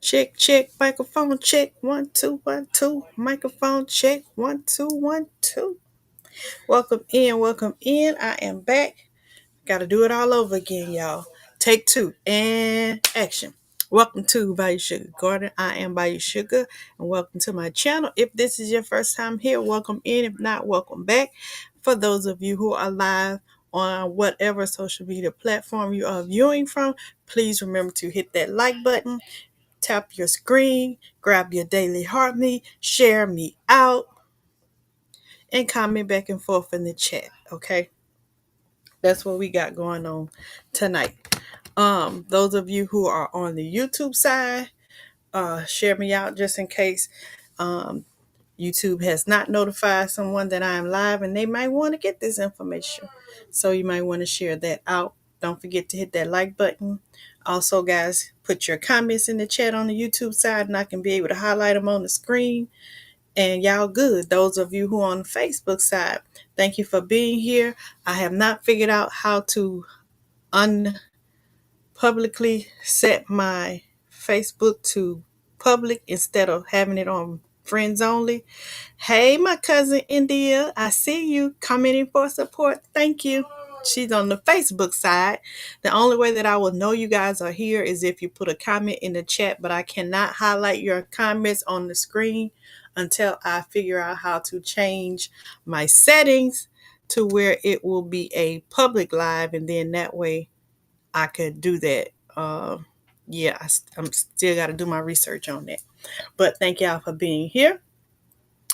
Check, check, microphone check, 1 2 1 2, microphone check, 1 2 1 2. Welcome in, welcome in. I am back. Gotta do it all over again, y'all. Take two and action. Welcome to Bayou Sugar Garden. I am Bayou Sugar, and welcome to my channel. If this is your first time here, welcome in. If not, welcome back. For those of you who are live on whatever social media platform you are viewing from, please remember to hit that like button, tap your screen, grab your daily heart me, share me out, and comment back and forth in the chat. Okay, that's what we got going on tonight. Those of you who are on the YouTube side, share me out just in case YouTube has not notified someone that I am live and they might want to get this information. So you might want to share that out. Don't forget to hit that like button. Also, guys, put your comments in the chat on the YouTube side and I can be able to highlight them on the screen. And y'all good. Those of you who are on the Facebook side, thank you for being here. I have not figured out how to unpublicly set my Facebook to public instead of having it on friends only. Hey, my cousin India, I see you commenting for support. Thank you. She's on the Facebook side. The only way that I will know you guys are here is if you put a comment in the chat, but I cannot highlight your comments on the screen until I figure out how to change my settings to where it will be a public live, and then that way I could do that. Yeah, I'm still got to do my research on that. But thank y'all for being here.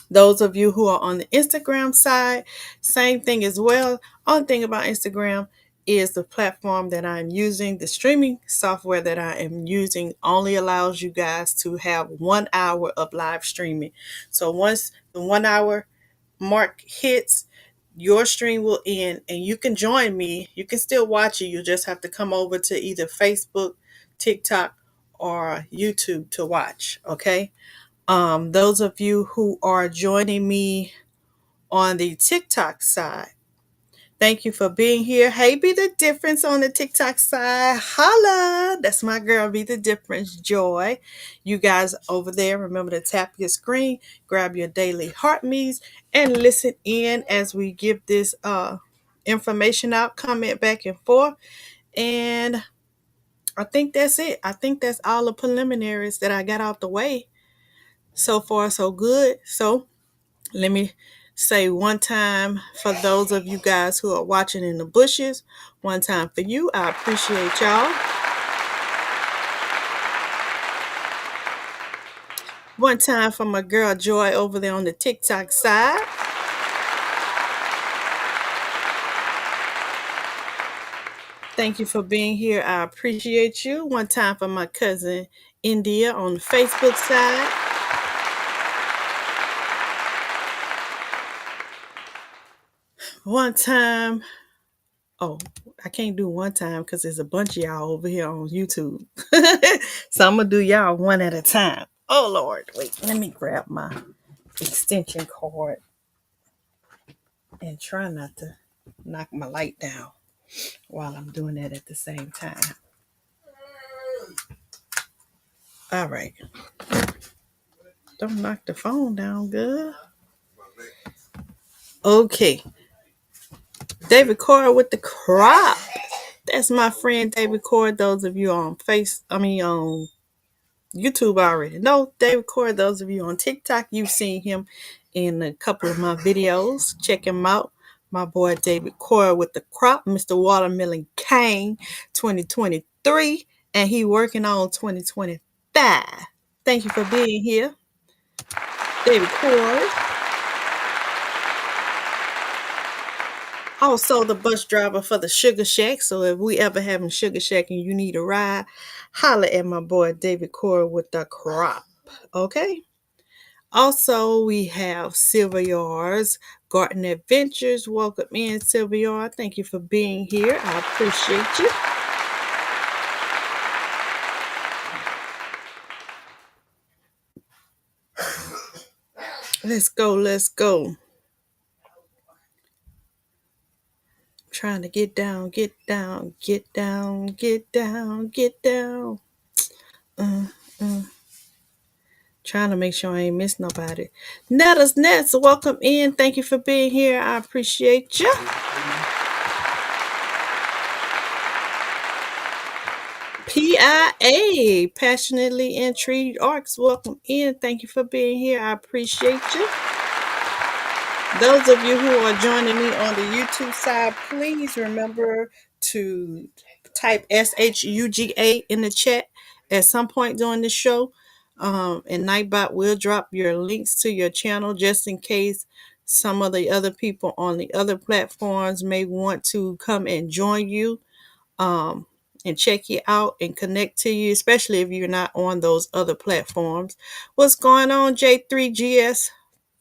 Those of you who are on the Instagram side, same thing as well. Only thing about Instagram is the platform that I'm using. The streaming software that I am using only allows you guys to have 1 hour of live streaming. So once the 1 hour mark hits, your stream will end and you can join me. You can still watch it. You just have to come over to either Facebook, TikTok, or YouTube to watch. Okay. Those of you who are joining me on the TikTok side, thank you for being here. Hey, Be the Difference on the TikTok side. Holla! That's my girl, Be the Difference, Joy. You guys over there, remember to tap your screen, grab your daily heart me's, and listen in as we give this information out, comment back and forth. And I think that's it. I think that's all the preliminaries that I got out the way. So far, so good. So let me say one time for those of you guys who are watching in the bushes, one time for you. I appreciate y'all. One time for my girl Joy over there on the TikTok side. Thank you for being here. I appreciate you. One time for my cousin India on the Facebook side. One time. Oh, I can't do one time because there's a bunch of y'all over here on YouTube. So I'm going to do y'all one at a time. Oh, Lord. Wait, let me grab my extension cord and try not to knock my light down while I'm doing that at the same time. All right. Don't knock the phone down, good. Okay. David Cora with the crop. That's my friend David Cora. Those of you on on YouTube already know David Cora. Those of you on TikTok, you've seen him in a couple of my videos. Check him out. My boy David Cora with the crop, Mr. Watermelon King 2023, and he working on 2025. Thank you for being here, David Cora. Also, the bus driver for the Sugar Shack. So if we ever having Sugar Shack and you need a ride, holla at my boy David Cora with the crop. Okay. Also, we have Silver Yards Garden Adventures. Welcome in, Silver Yard. Thank you for being here. I appreciate you. Let's go. Let's go. Trying to get down, get down, get down, get down, get down. Uh, uh. Trying to make sure I ain't miss nobody. Netta's Nets, welcome in. Thank you for being here. I appreciate you. PIA, Passionately Intrigued Arcs, welcome in. Thank you for being here. I appreciate you. Those of you who are joining me on the YouTube side, please remember to type SHUGA in the chat at some point during the show. And Nightbot will drop your links to your channel just in case some of the other people on the other platforms may want to come and join you and check you out and connect to you, especially if you're not on those other platforms. What's going on, J3GS?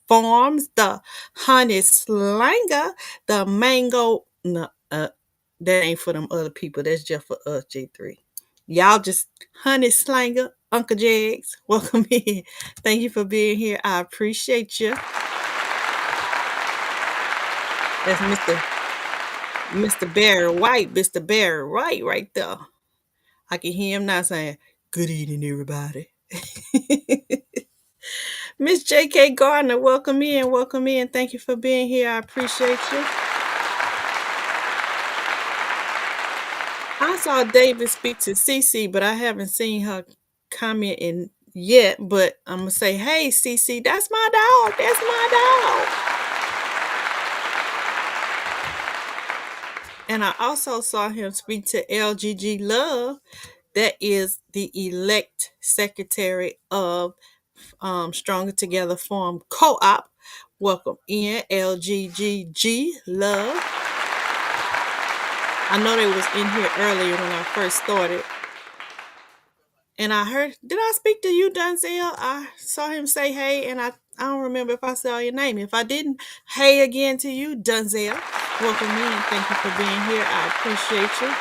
Farms, the honey slanger, the mango. No, that ain't for them other people. That's just for us, J3. Y'all just honey slanger, Uncle Jags. Welcome in. Thank you for being here. I appreciate you. That's Mr. Barry White. Mr. Barry White right there. I can hear him now saying, "Good evening, everybody." Miss J.K. Gardner, welcome in. Welcome in. Thank you for being here. I appreciate you. I saw David speak to Cece, but I haven't seen her comment in yet. But I'm gonna say, hey, Cece, that's my dog. That's my dog. And I also saw him speak to LGG Love, that is the elect secretary of Stronger Together Farm Co-op. Welcome in, LGGG Love. I know they was in here earlier when I first started. And I heard, did I speak to you, Dunzel? I saw him say hey, and I don't remember if I saw your name. If I didn't, hey again to you, Dunzel. Welcome in. Thank you for being here. I appreciate you.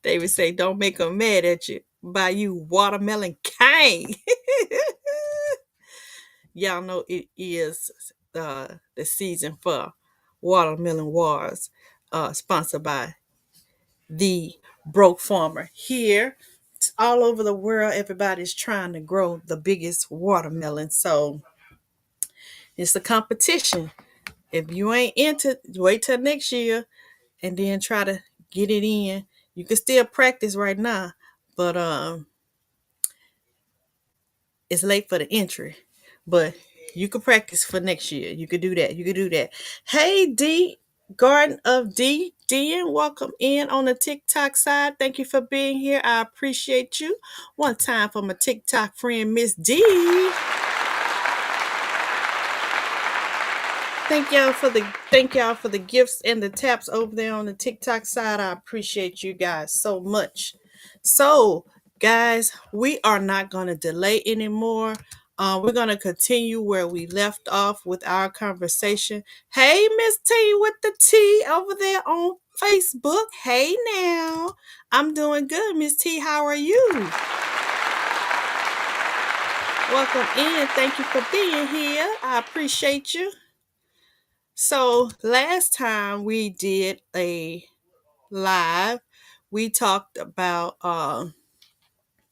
David say, don't make them mad at you. By you, Watermelon King. Y'all know it is the season for Watermelon Wars, sponsored by the Broke Farmer. Here, all over the world, everybody's trying to grow the biggest watermelon. So it's a competition. If you ain't into, wait till next year and then try to get it in. You can still practice right now, but it's late for the entry. But you could practice for next year. You could do that. You could do that. Hey D, Garden of D. Dan, welcome in on the TikTok side. Thank you for being here. I appreciate you. One time for my TikTok friend, Miss D. Thank y'all for the gifts and the taps over there on the TikTok side. I appreciate you guys so much. So, guys, we are not going to delay anymore. We're going to continue where we left off with our conversation. Hey, Miss T with the T over there on Facebook. Hey, now. I'm doing good, Miss T. How are you? Welcome in. Thank you for being here. I appreciate you. So, last time we did a live, we talked about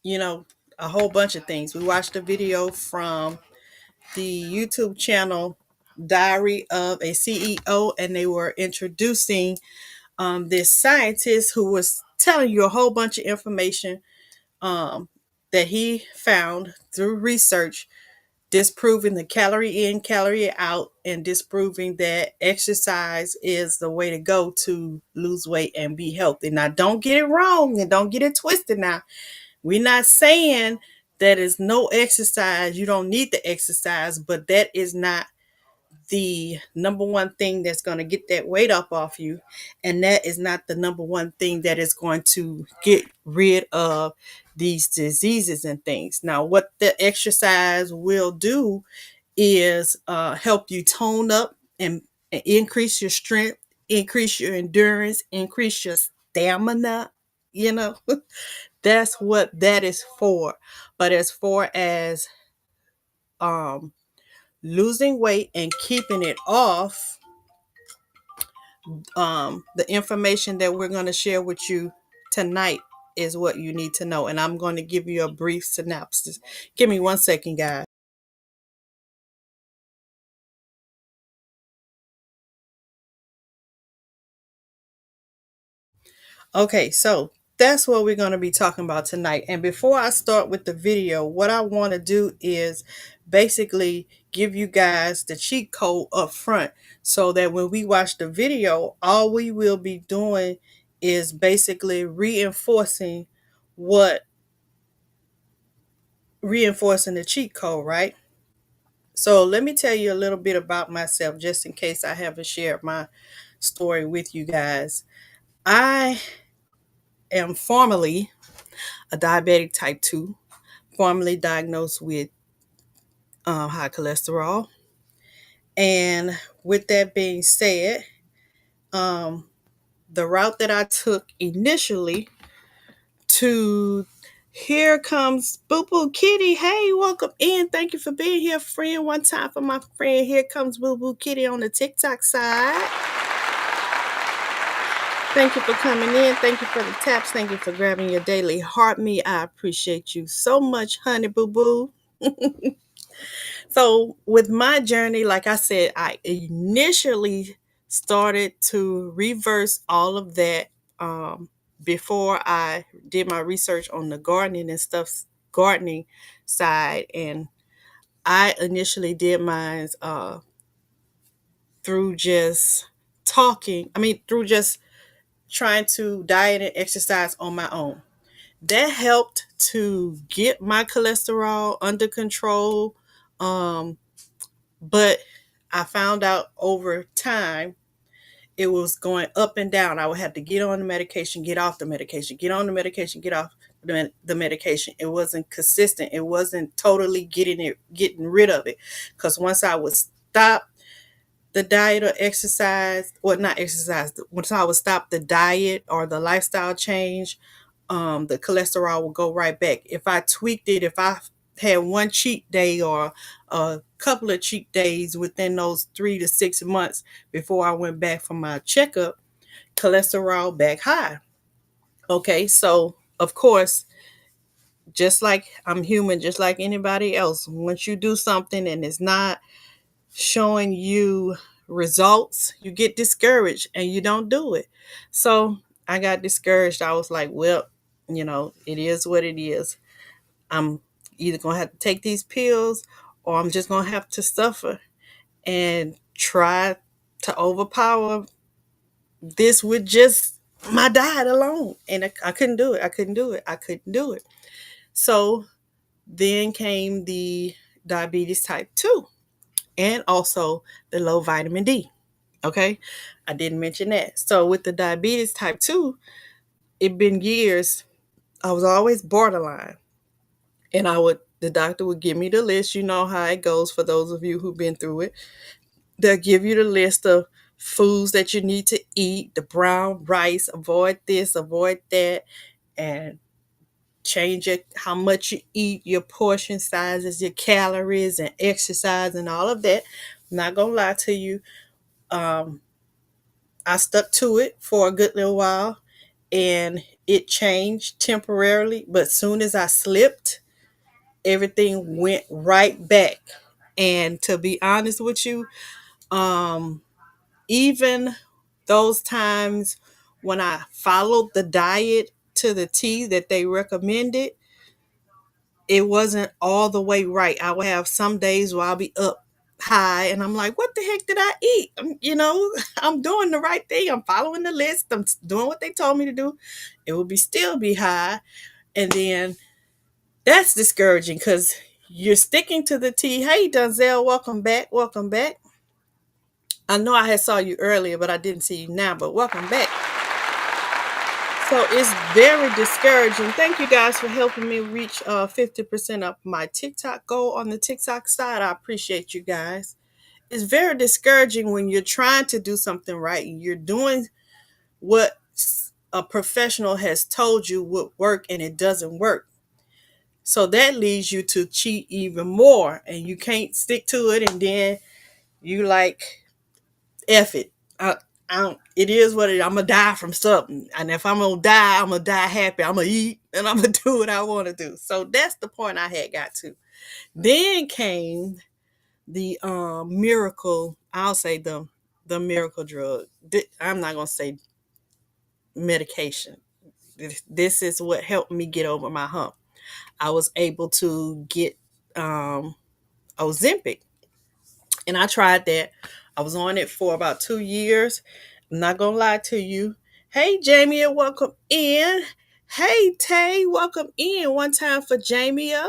you know, a whole bunch of things. We watched a video from the YouTube channel Diary of a CEO, and they were introducing this scientist who was telling you a whole bunch of information um, that he found through research, disproving the calorie in, calorie out, and disproving that exercise is the way to go to lose weight and be healthy. Now, don't get it wrong and don't get it twisted now. We're not saying that is no exercise. You don't need the exercise, but that is not the number one thing that's going to get that weight up off you. And that is not the number one thing that is going to get rid of these diseases and things. Now, what the exercise will do is help you tone up and increase your strength, increase your endurance, increase your stamina. You know, that's what that is for. But as far as um, losing weight and keeping it off, the information that we're going to share with you tonight is what you need to know. And I'm going to give you a brief synopsis. Give me 1 second, guys. Okay, so that's what we're going to be talking about tonight. And before I start with the video, what I want to do is basically give you guys the cheat code up front so that when we watch the video, all we will be doing is basically what reinforcing the cheat code, right? So let me tell you a little bit about myself just in case I haven't shared my story with you guys. I am formerly a diabetic type 2, formerly diagnosed with high cholesterol. And with that being said, um, the route that I took initially to here comes Boo Boo Kitty. Hey, welcome in. Thank you for being here, friend. One time for my friend. Here comes Boo Boo Kitty on the TikTok side. Thank you for coming in. Thank you for the taps. Thank you for grabbing your daily heart me. I appreciate you so much, honey boo boo. So with my journey, like I said, I initially started to reverse all of that before I did my research on the gardening and stuff, gardening side. And I initially did mine through just through just trying to diet and exercise on my own. That helped to get my cholesterol under control. But I found out over time it was going up and down. I would have to get on the medication, get off the medication, get on the medication, get off the medication. It wasn't consistent. It wasn't totally getting rid of it. Because once I would stop the diet or exercise, or not exercise, once I would stop the diet or the lifestyle change, the cholesterol will go right back. If I tweaked it, if I had one cheat day or a couple of cheat days within those 3 to 6 months before I went back for my checkup, cholesterol back high. Okay, so of course, just like I'm human, just like anybody else, once you do something and it's not showing you results, you get discouraged and you don't do it. So I got discouraged. I was like, well, it is what it is. I'm either going to have to take these pills or I'm just going to have to suffer and try to overpower this with just my diet alone. And I couldn't do it. I couldn't do it. I couldn't do it. So then came the diabetes type 2 and also the low vitamin D. Okay. I didn't mention that. So with the diabetes type 2, it been years. I was always borderline. And the doctor would give me the list. You know how it goes for those of you who've been through it. They'll give you the list of foods that you need to eat, the brown rice, avoid this, avoid that, and change it, how much you eat, your portion sizes, your calories, and exercise, and all of that. I'm not going to lie to you. I stuck to it for a good little while, and it changed temporarily, but soon as I slipped, everything went right back. And to be honest with you, um, even those times when I followed the diet to the T that they recommended, it wasn't all the way right. I would have some days where I'll be up high and I'm like, what the heck did I eat? I'm doing the right thing. I'm following the list. I'm doing what they told me to do. It will be still be high. And then that's discouraging because you're sticking to the T. Hey, Denzel, welcome back. Welcome back. I know I had saw you earlier, but I didn't see you now. But welcome back. So it's very discouraging. Thank you guys for helping me reach 50% of my TikTok goal on the TikTok side. I appreciate you guys. It's very discouraging when you're trying to do something right and you're doing what a professional has told you would work and it doesn't work. So that leads you to cheat even more and you can't stick to it, and then you like, F it. I don't, it is what it is. I'm gonna die from something, and if I'm gonna die, I'm gonna die happy. I'm gonna eat, and I'm gonna do what I want to do. So that's the point I had got to. Then came the miracle. I'll say the miracle drug. I'm not gonna say medication. This is what helped me get over my hump. I was able to get Ozempic, and I tried that. I was on it for about 2 years. I'm not gonna lie to you. Hey Jamie, welcome in. Hey Tay, welcome in. One time for Jamia.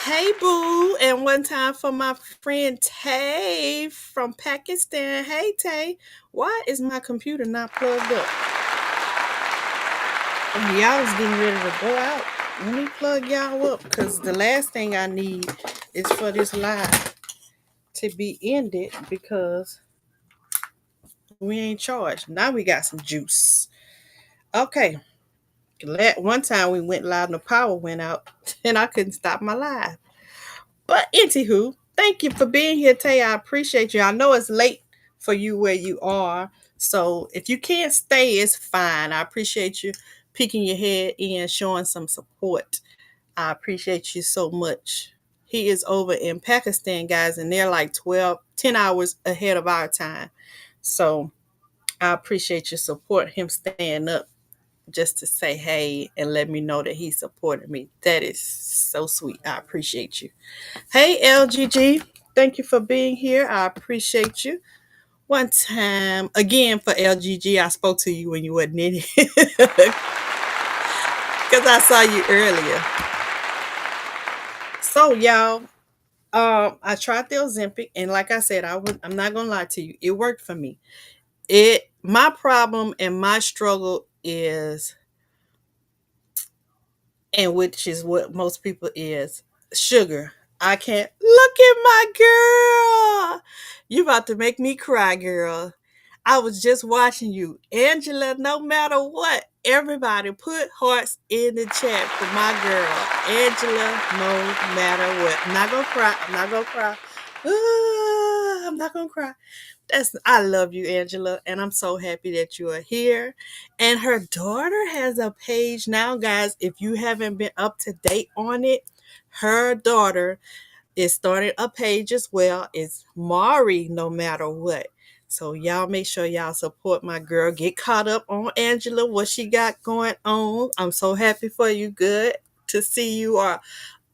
Hey Boo, and one time for my friend Tay from Pakistan. Hey Tay, why is my computer not plugged up? Oh, y'all was getting ready to go out. Let me plug y'all up because the last thing I need is for this live to be ended because we ain't charged. Now we got some juice. Okay. One time we went live and the power went out and I couldn't stop my live. But anywho, thank you for being here, Tay. I appreciate you. I know it's late for you where you are. So if you can't stay, it's fine. I appreciate you peeking your head in, showing some support. I appreciate you so much. He is over in Pakistan, guys, and they're like 10 hours ahead of our time. So I appreciate your support, him staying up just to say hey and let me know that he supported me. That is so sweet. I appreciate you. Hey, LGG. Thank you for being here. I appreciate you. One time, again for LGG, I spoke to you when you wasn't in here because I saw you earlier. So, y'all, I tried the Ozempic, and like I said, I'm not gonna lie to you, it worked for me. My problem and my struggle is, and which is what most people is, sugar. I can't look at my girl. You about to make me cry, girl. I was just watching you. Angela, no matter what, everybody put hearts in the chat for my girl. Angela, no matter what. I'm not gonna cry. I'm not gonna cry. I'm not gonna cry. I love you, Angela, and I'm so happy that you are here. And her daughter has a page now, guys. If you haven't been up to date on it, her daughter is starting a page as well. It's Mari, no matter what. So y'all make sure y'all support my girl. Get caught up on Angela, what she got going on. I'm so happy for you. Good to see you are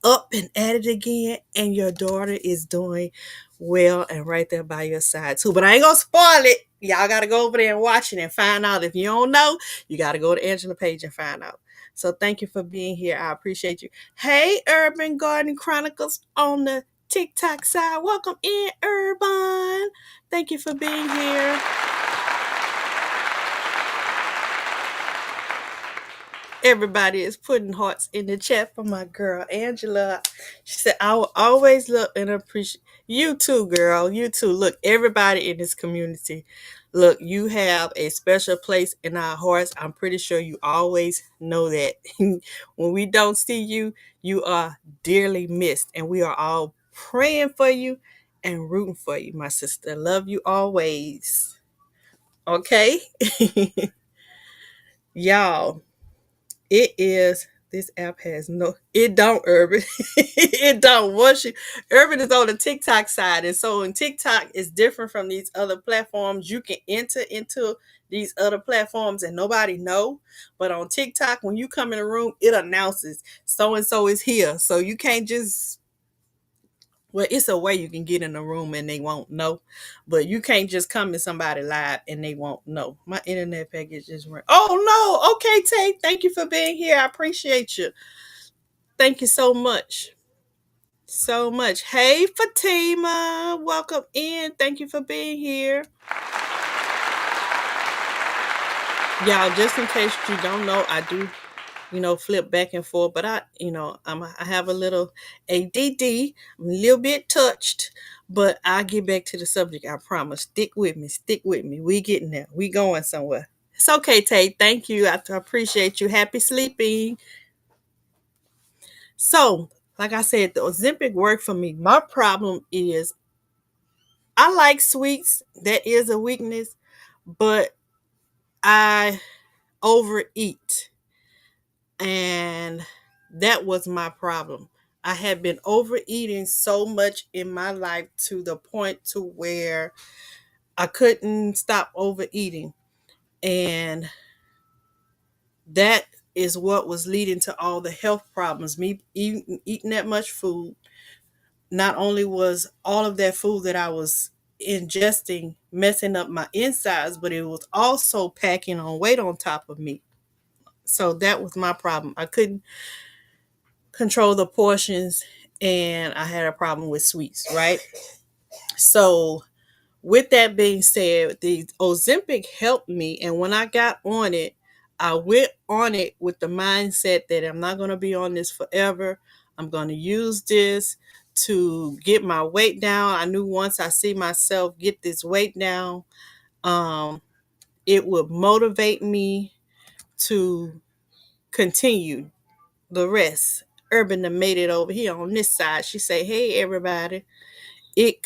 up and at it again, and your daughter is doing well and right there by your side too. But I ain't gonna spoil it. Y'all gotta go over there and watch it and find out. If you don't know, you gotta go to Angela page and find out. So thank you for being here. I appreciate you. Hey, Urban Garden Chronicles on the TikTok side. Welcome in, Urban. Thank you for being here. Everybody is putting hearts in the chat for my girl Angela. She said, I will always love and appreciate you too, girl. You too. Look, everybody in this community, look, you have a special place in our hearts. I'm pretty sure you always know that. When we don't see you, you are dearly missed. And we are all praying for you and rooting for you, my sister. Love you always. Okay? Y'all, it is. This app has no. It don't, Urban. It don't. Once you, Urban is on the TikTok side, and so in TikTok is different from these other platforms. You can enter into these other platforms and nobody know. But on TikTok, when you come in the room, it announces so and so is here. So you can't just, well, it's a way you can get in the room and they won't know, but you can't just come to somebody live and they won't know. My internet package just went. Oh no! Okay, Tay, thank you for being here. I appreciate you. Thank you so much, so much. Hey, Fatima, welcome in. Thank you for being here, y'all. Just in case you don't know, I do flip back and forth. But I have a little ADD. I'm a little bit touched, but I'll get back to the subject. I promise. Stick with me. Stick with me. We getting there. We going somewhere. It's okay, Tate. Thank you. I appreciate you. Happy sleeping. So, like I said, the Ozempic worked for me. My problem is I like sweets. That is a weakness, but I overeat. And that was my problem. I had been overeating so much in my life to the point to where I couldn't stop overeating, and that is what was leading to all the health problems. Me eating that much food, not only was all of that food that I was ingesting messing up my insides, but it was also packing on weight on top of me. So that was my problem. I couldn't control the portions, and I had a problem with sweets, right? So with that being said, the Ozempic helped me, and when I got on it, I went on it with the mindset that I'm not going to be on this forever. I'm going to use this to get my weight down. I knew once I see myself get this weight down, um, it would motivate me to continue the rest. Urban made it over here on this side. She say, "Hey everybody, it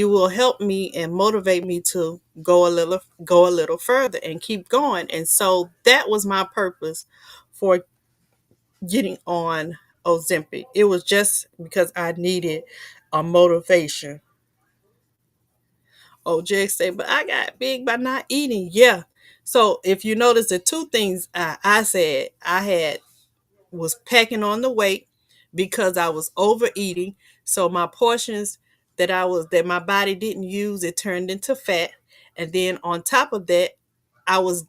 will help me and motivate me to go a little further and keep going." And so that was my purpose for getting on Ozempic. It was just because I needed a motivation. OJ say, "But I got big by not eating." Yeah. So if you notice the two things I said, I had was packing on the weight because I was overeating. So my portions that my body didn't use, it turned into fat. And then on top of that, I was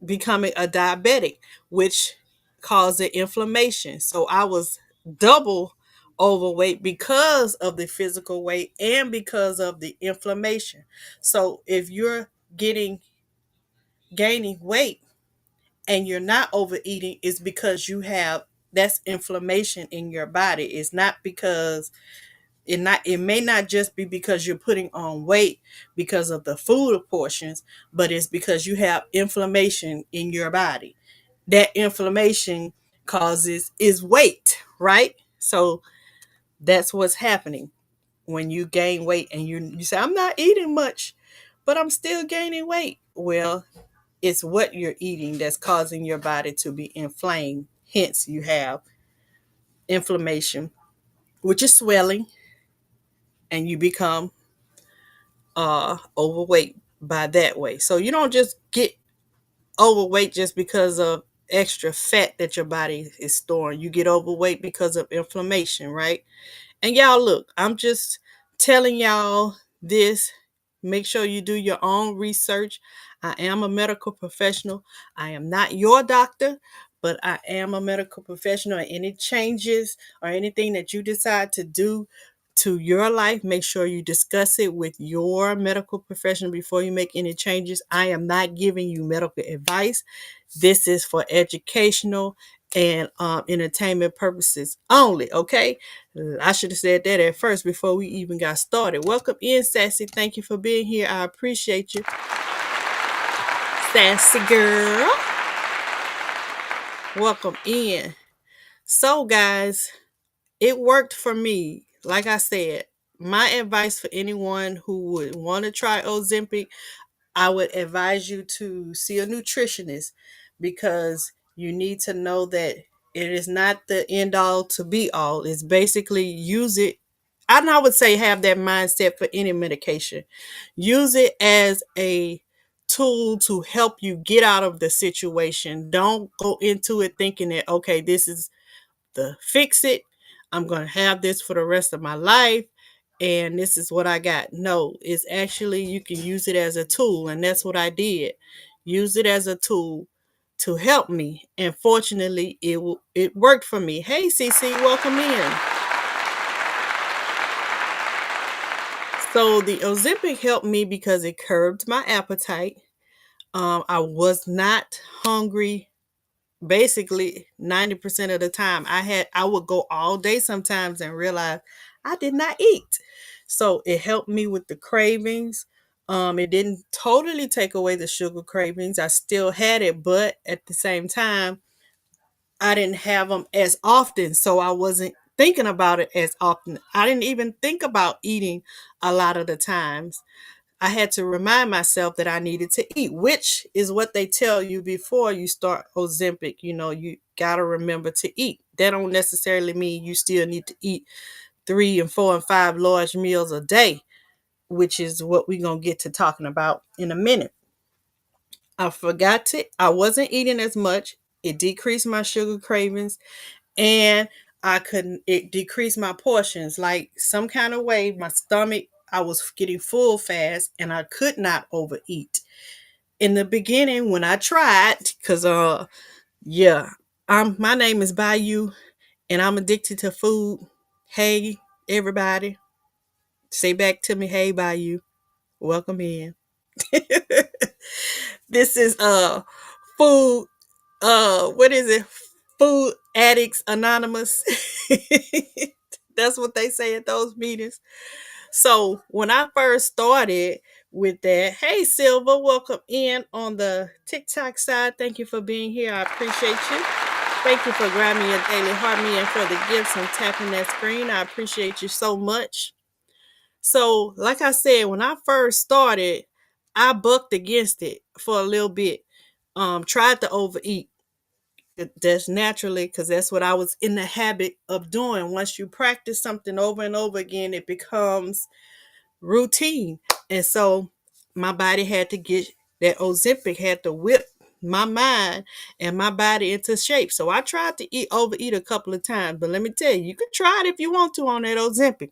becoming a diabetic, which caused the inflammation. So I was double overweight because of the physical weight and because of the inflammation. So if you're getting gaining weight and you're not overeating, is because you have that's inflammation in your body. It's not because it may not just be because you're putting on weight because of the food portions, but it's because you have inflammation in your body. That inflammation causes is weight, right? So that's what's happening when you gain weight and you say, "I'm not eating much, but I'm still gaining weight." Well, it's what you're eating that's causing your body to be inflamed. Hence, you have inflammation, which is swelling, and you become overweight by that way. So you don't just get overweight just because of extra fat that your body is storing. You get overweight because of inflammation, right? And y'all, look, I'm just telling y'all this. Make sure you do your own research. I am a medical professional. I am not your doctor, but I am a medical professional. And any changes or anything that you decide to do to your life, make sure you discuss it with your medical professional before you make any changes. I am not giving you medical advice. This is for educational and entertainment purposes only, okay? I should have said that at first before we even got started. Welcome in, Sassy. Thank you for being here. I appreciate you, Sassy girl. Welcome in. So, guys, it worked for me. Like I said, my advice for anyone who would want to try Ozempic, I would advise you to see a nutritionist because you need to know that it is not the end all to be all. It's basically use it. I would say have that mindset for any medication. Use it as a tool to help you get out of the situation. Don't go into it thinking that, okay, this is the fix it. I'm going to have this for the rest of my life and this is what I got. No, it's actually you can use it as a tool, and that's what I did. Use it as a tool to help me, and fortunately, it worked for me. Hey, CC, welcome in. So the Ozempic helped me because it curbed my appetite. I was not hungry basically 90% of the time. I would go all day sometimes and realize I did not eat. So it helped me with the cravings. It didn't totally take away the sugar cravings. I still had it, but at the same time, I didn't have them as often. So I wasn't thinking about it as often. I didn't even think about eating a lot of the times. I had to remind myself that I needed to eat, which is what they tell you before you start Ozempic. You know, you got to remember to eat. That don't necessarily mean you still need to eat 3 and 4 and 5 large meals a day, which is what we're going to get to talking about in a minute. I wasn't eating as much. It decreased my sugar cravings and it decreased my portions. Like some kind of way, my stomach, I was getting full fast and I could not overeat. In the beginning, when I tried, because, yeah, my name is Bayou and I'm addicted to food. Hey, everybody, say back to me, hey, Bayou, welcome in. This is, food, what is it? Food Addicts Anonymous. That's what they say at those meetings. So when I first started with that, hey Silva, welcome in on the TikTok side. Thank you for being here. I appreciate you. Thank you for grabbing your daily heart me and for the gifts and tapping that screen. I appreciate you so much. So, like I said, when I first started, I bucked against it for a little bit. Tried to overeat. That's naturally because that's what I was in the habit of doing. Once you practice something over and over again, it becomes routine. And so my body had to get that Ozempic had to whip my mind and my body into shape. So I tried to overeat a couple of times, but let me tell you, you can try it if you want to on that Ozempic.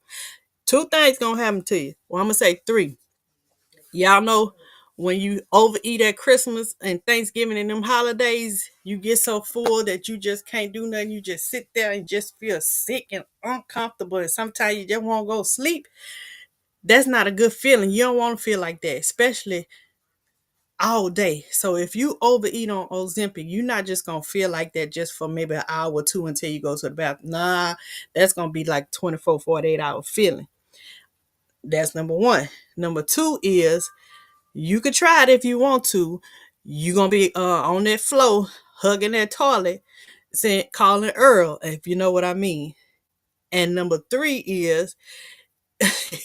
Two things gonna happen to you. Well, I'm gonna say three. Y'all know when you overeat at Christmas and Thanksgiving and them holidays, you get so full that you just can't do nothing. You just sit there and just feel sick and uncomfortable. And sometimes you just want to go sleep. That's not a good feeling. You don't want to feel like that, especially all day. So if you overeat on Ozempic, you're not just gonna feel like that just for maybe an hour or two until you go to the bathroom. Nah, that's gonna be like 24, 48 hour feeling. That's number one. Number two is you could try it if you want to. You're gonna be on that floor, hugging that toilet, saying calling Earl, if you know what I mean. And number three is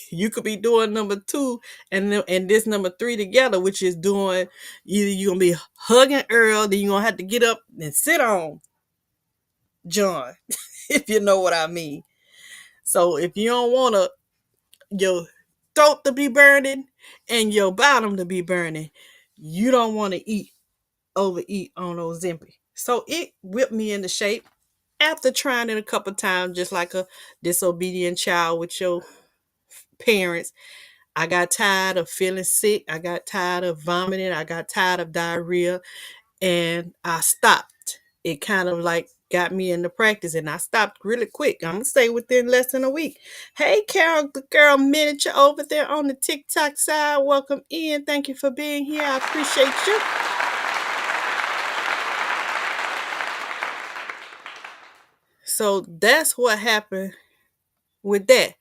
you could be doing number two and this number three together, which is doing either you're gonna be hugging Earl, then you're gonna have to get up and sit on John, if you know what I mean. So if you don't wanna your throat to be burning and your bottom to be burning, you don't want to overeat on Ozempic. So it whipped me into shape after trying it a couple times, just like a disobedient child with your parents. I got tired of feeling sick. I got tired of vomiting. I got tired of diarrhea and I stopped. It kind of like got me into practice and I stopped really quick. I'm gonna say within less than a week. Hey Carol, the girl miniature over there on the TikTok side. Welcome in. Thank you for being here. I appreciate you. So that's what happened with that.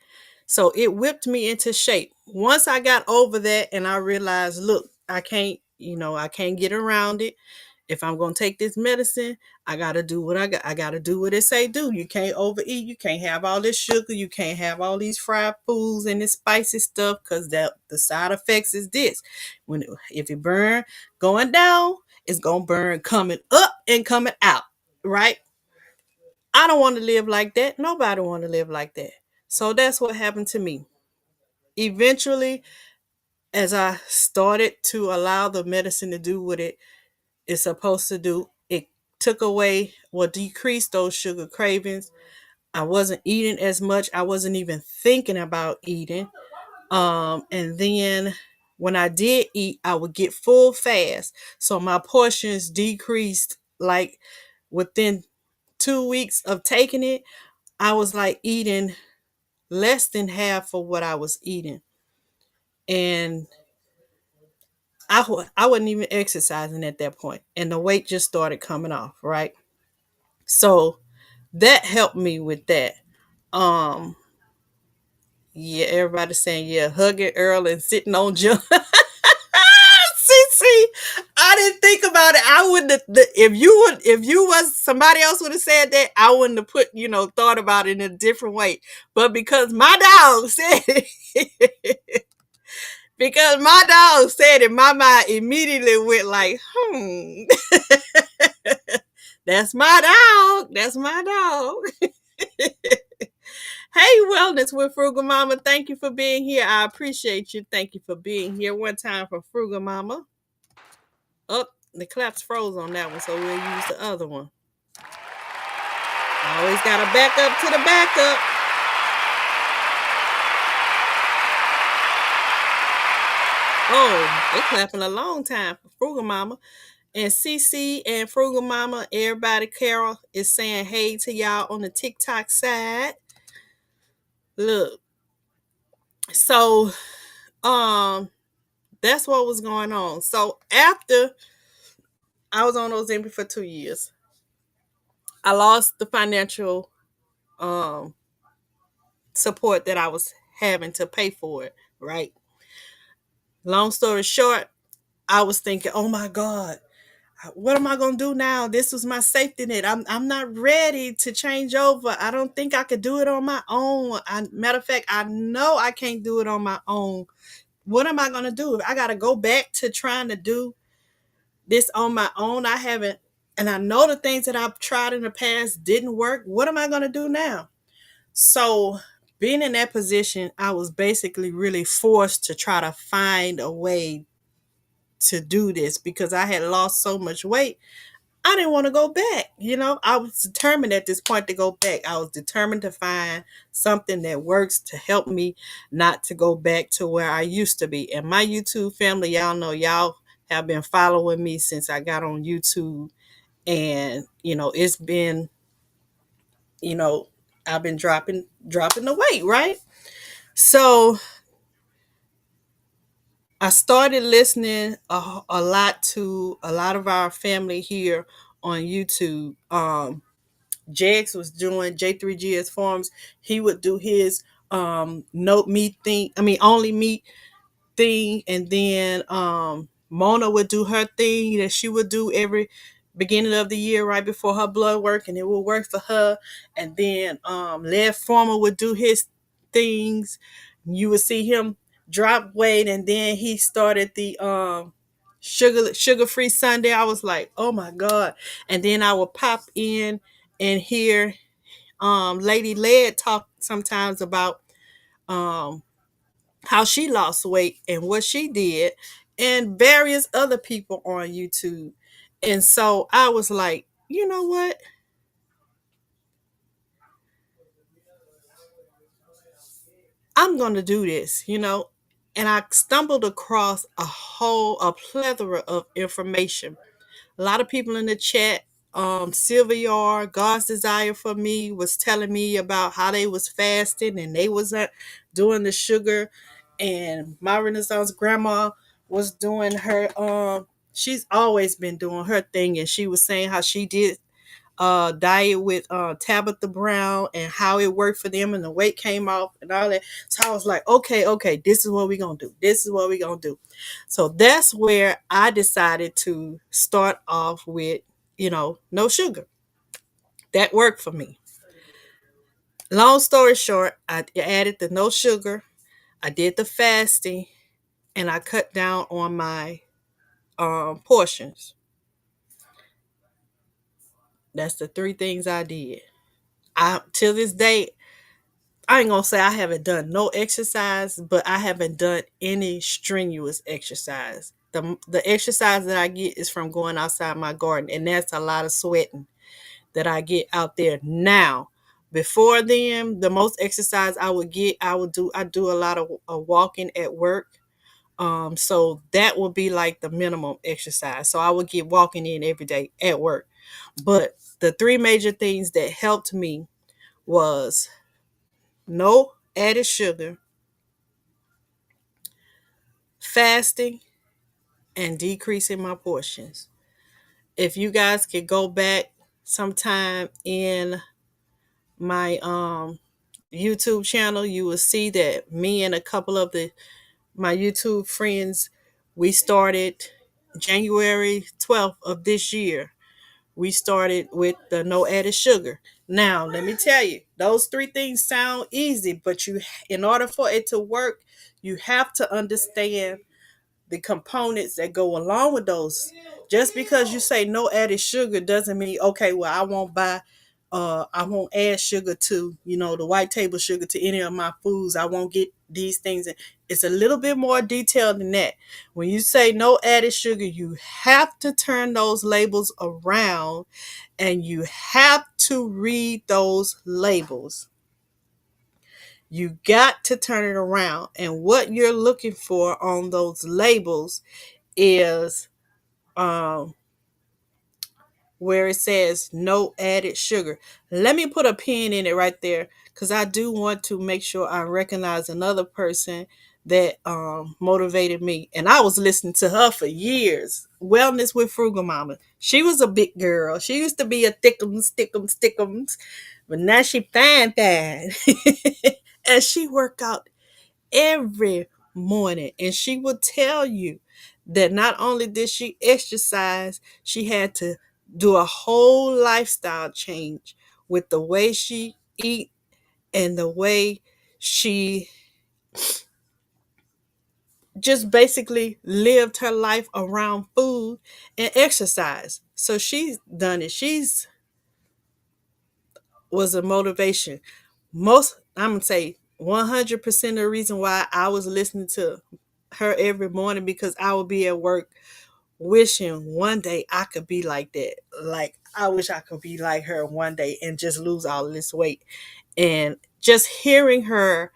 So it whipped me into shape. Once I got over that and I realized, look, I can't get around it. if I'm gonna take this medicine, I gotta do what I gotta do what it say do. You can't overeat, you can't have all this sugar, you can't have all these fried foods and this spicy stuff, because that the side effects is this. If it burn going down, it's gonna burn coming up and coming out, right? I don't want to live like that. Nobody want to live like that. So that's what happened to me. Eventually, as I started to allow the medicine to do what it is supposed to do, it took away or decreased those sugar cravings. I wasn't eating as much. I wasn't even thinking about eating. And then when I did eat, I would get full fast. So my portions decreased like within 2 weeks of taking it. I was like eating less than half of what I was eating. And I wasn't even exercising at that point. And the weight just started coming off, right? So that helped me with that. Um, yeah, everybody's saying, yeah, hugging Earl and sitting on John. See, I didn't think about it. I wouldn't have, if you was somebody else would have said that, I wouldn't have thought about it in a different way. But because my dog said it, because my dog said it, my mind immediately went like, that's my dog. That's my dog. Hey, Wellness with Frugal Mama. Thank you for being here. I appreciate you. Thank you for being here. One time for Frugal Mama. Oh, the claps froze on that one, so we'll use the other one. Always got to back up to the backup. Oh, they clapping a long time for Frugal Mama. And CC and Frugal Mama, everybody, Carol is saying hey to y'all on the TikTok side. Look, so that's what was going on. So after I was on Ozempic for 2 years, I lost the financial um support that I was having to pay for it, right? Long story short, I was thinking, oh my God, what am I gonna do now? This was my safety net. I'm not ready to change over. I don't think I could do it on my own. Matter of fact, I know I can't do it on my own. What am I gonna do? I gotta go back to trying to do this on my own. I haven't, and I know the things that I've tried in the past didn't work. What am I gonna do now? So being in that position, I was basically really forced to try to find a way to do this because I had lost so much weight. I didn't want to go back. I was determined at this point to go back. I was determined to find something that works to help me not to go back to where I used to be. And my YouTube family, y'all know, y'all have been following me since I got on YouTube. And, it's been, I've been dropping the weight, right? So I started listening a lot to a lot of our family here on YouTube. Jex was doing J3GS Farms. He would do his no meat thing. I mean, only meat thing. And then Mona would do her thing that she would do every beginning of the year right before her blood work, and it would work for her. And then Lev Former would do his things. You would see him drop weight, and then he started the sugar free Sunday. I was like, oh my God. And then I would pop in and hear Lady Led talk sometimes about um how she lost weight and what she did, and various other people on YouTube. And so I was like, you know what? I'm going to do this. And I stumbled across a plethora of information. A lot of people in the chat, Sylvia, God's Desire for Me, was telling me about how they was fasting and they was doing the sugar. And my Renaissance grandma was doing her, she's always been doing her thing. And she was saying how she did diet with Tabitha Brown and how it worked for them and the weight came off and all that. So I was like, okay, this is what we're gonna do. This is what we're gonna do. So that's where I decided to start off with, no sugar. That worked for me. Long story short, I added the no sugar, I did the fasting, and I cut down on my portions. That's the three things I did. I till this day, I ain't gonna say I haven't done no exercise, but I haven't done any strenuous exercise. The exercise that I get is from going outside my garden, and that's a lot of sweating that I get out there now. Before then, the most exercise I would get, I do a lot of walking at work. So that would be like the minimum exercise. So I would get walking in every day at work. But the three major things that helped me was no added sugar, fasting, and decreasing my portions. If you guys could go back sometime in my YouTube channel, you will see that me and a couple of my YouTube friends, we started January 12th of this year. We started with the no added sugar. Now, let me tell you, those three things sound easy, but in order for it to work, you have to understand the components that go along with those. Just because you say no added sugar doesn't mean, okay, well, I won't add sugar to, the white table sugar to any of my foods. I won't get these things. It's a little bit more detailed than that. When you say no added sugar, you have to turn those labels around and you have to read those labels. You got to turn it around. And what you're looking for on those labels is um, where it says no added sugar. Let me put a pin in it right there because I do want to make sure I recognize another person that motivated me. And I was listening to her for years. Wellness with Frugal Mama. She was a big girl. She used to be a thickums, but now she fine. And she work out every morning. And she would tell you that not only did she exercise, she had to do a whole lifestyle change with the way she eat and the way she just basically lived her life around food and exercise. So she's done it. She's was a motivation. I'm gonna say 100% of the reason why I was listening to her every morning, because I would be at work wishing one day I could be like that. Like, I wish I could be like her one day and just lose all this weight. And just hearing her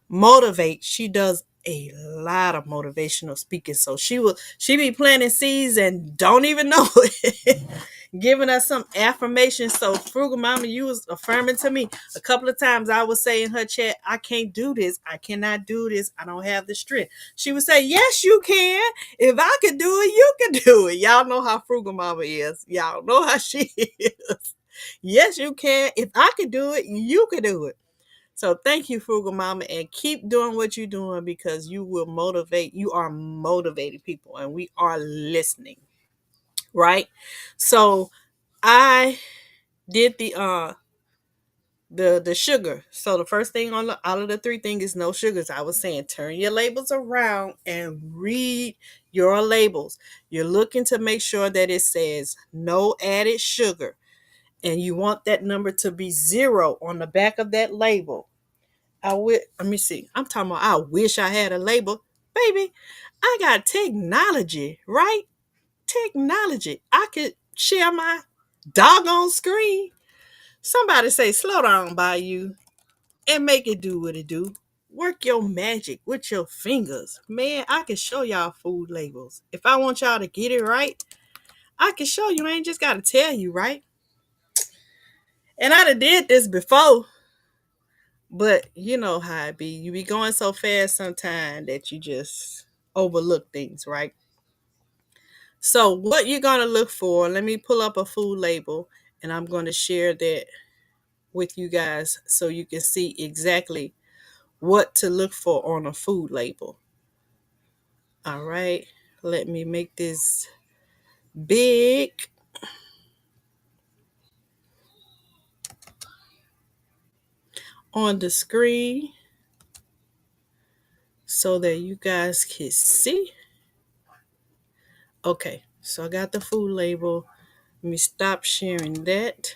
motivate, she does a lot of motivational speaking. So she be planting seeds and don't even know it. Giving us some affirmation. So Frugal Mama, you was affirming to me a couple of times. I would say in her chat, I can't do this, I cannot do this, I don't have the strength. She would say, yes you can. If I could do it, you can do it. Y'all know how Frugal Mama is. Y'all know how she is. Yes you can. If I could do it, you can do it. So thank you, Frugal Mama, and keep doing what you're doing, because you are motivating people, and we are listening. Right? So I did the sugar. So the first thing out of the three things is no sugars. I was saying turn your labels around and read your labels. You're looking to make sure that it says no added sugar. And you want that number to be 0 on the back of that label. Let me see. I'm talking about I wish I had a label. Baby, I got technology, right? Technology. I could share my doggone screen. Somebody say, slow down by you and make it do what it do. Work your magic with your fingers. Man, I can show y'all food labels. If I want y'all to get it right, I can show you. I ain't just got to tell you, right? And I done did this before, but you know how it be. You be going so fast sometimes that you just overlook things, right? So what you're going to look for, let me pull up a food label And I'm going to share that with you guys so you can see exactly what to look for on a food label. All right, let me make this big on the screen so that you guys can see. Okay, so I got the food label. Let me stop sharing that,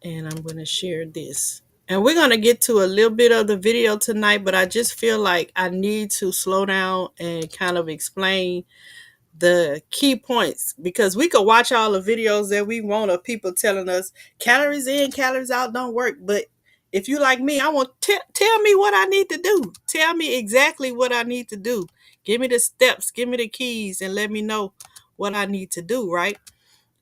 and I'm going to share this. And we're going to get to a little bit of the video tonight, but I just feel like I need to slow down and kind of explain the key points, because we could watch all the videos that we want of people telling us calories in, calories out don't work. But if you like me, I want tell me what I need to do. Tell me exactly what I need to do. Give me the steps, give me the keys, and let me know what I need to do, right?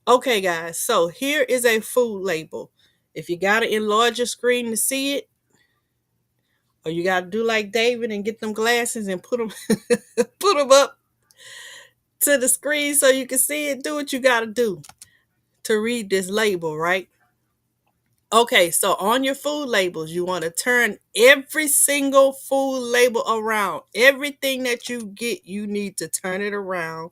Okay, guys. So here is a food label. If you got to enlarge your screen to see it, or you got to do like David and get them glasses and put them put them up to the screen so you can see it, do what you got to do to read this label, right? Okay, so on your food labels, you want to turn every single food label around. Everything that you get, you need to turn it around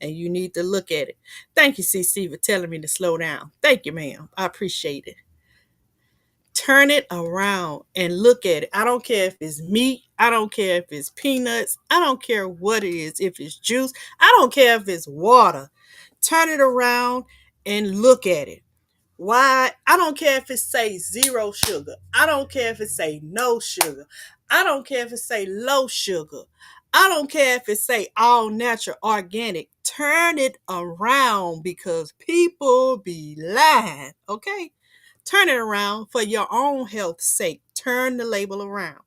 and you need to look at it. Thank you, CC, for telling me to slow down. Thank you, ma'am. I appreciate it. Turn it around and look at it. I don't care if it's meat. I don't care if it's peanuts. I don't care what it is. If it's juice, I don't care if it's water. Turn it around and look at it. Why? I don't care if it say zero sugar. I don't care if it say no sugar. I don't care if it say low sugar. I don't care if it say all natural organic. Turn it around, because people be lying. Okay? Turn it around for your own health's sake. Turn the label around.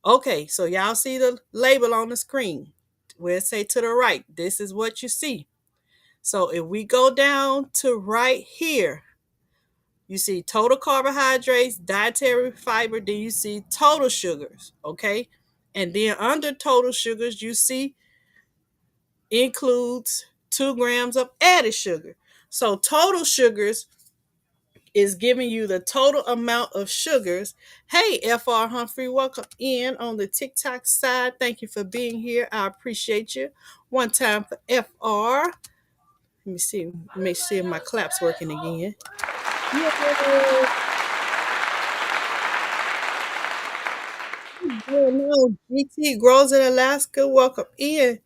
Okay, so y'all see the label on the screen where it say to the right. This is what you see. So if we go down to right here, you see total carbohydrates, dietary fiber, then you see total sugars, okay? And then under total sugars, you see includes 2 grams of added sugar. So total sugars is giving you the total amount of sugars. Hey, FR Humphrey, welcome in on the TikTok side. Thank you for being here. I appreciate you. One time for FR. Let me see. Make sure my clap's working again. Yay! No, GT Grows in Alaska. Welcome in.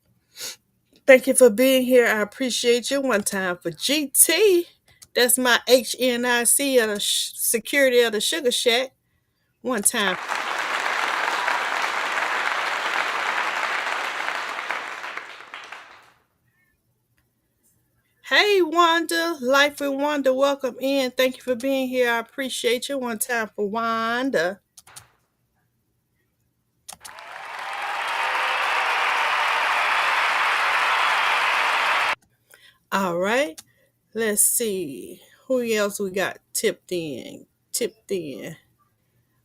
Thank you for being here. I appreciate you. One time for GT. That's my HNIC of the security of the Sugar Shack. One time. Hey, Wanda. Life with Wanda. Welcome in. Thank you for being here. I appreciate you. One time for Wanda. All right. Let's see. Who else we got tipped in? Tipped in.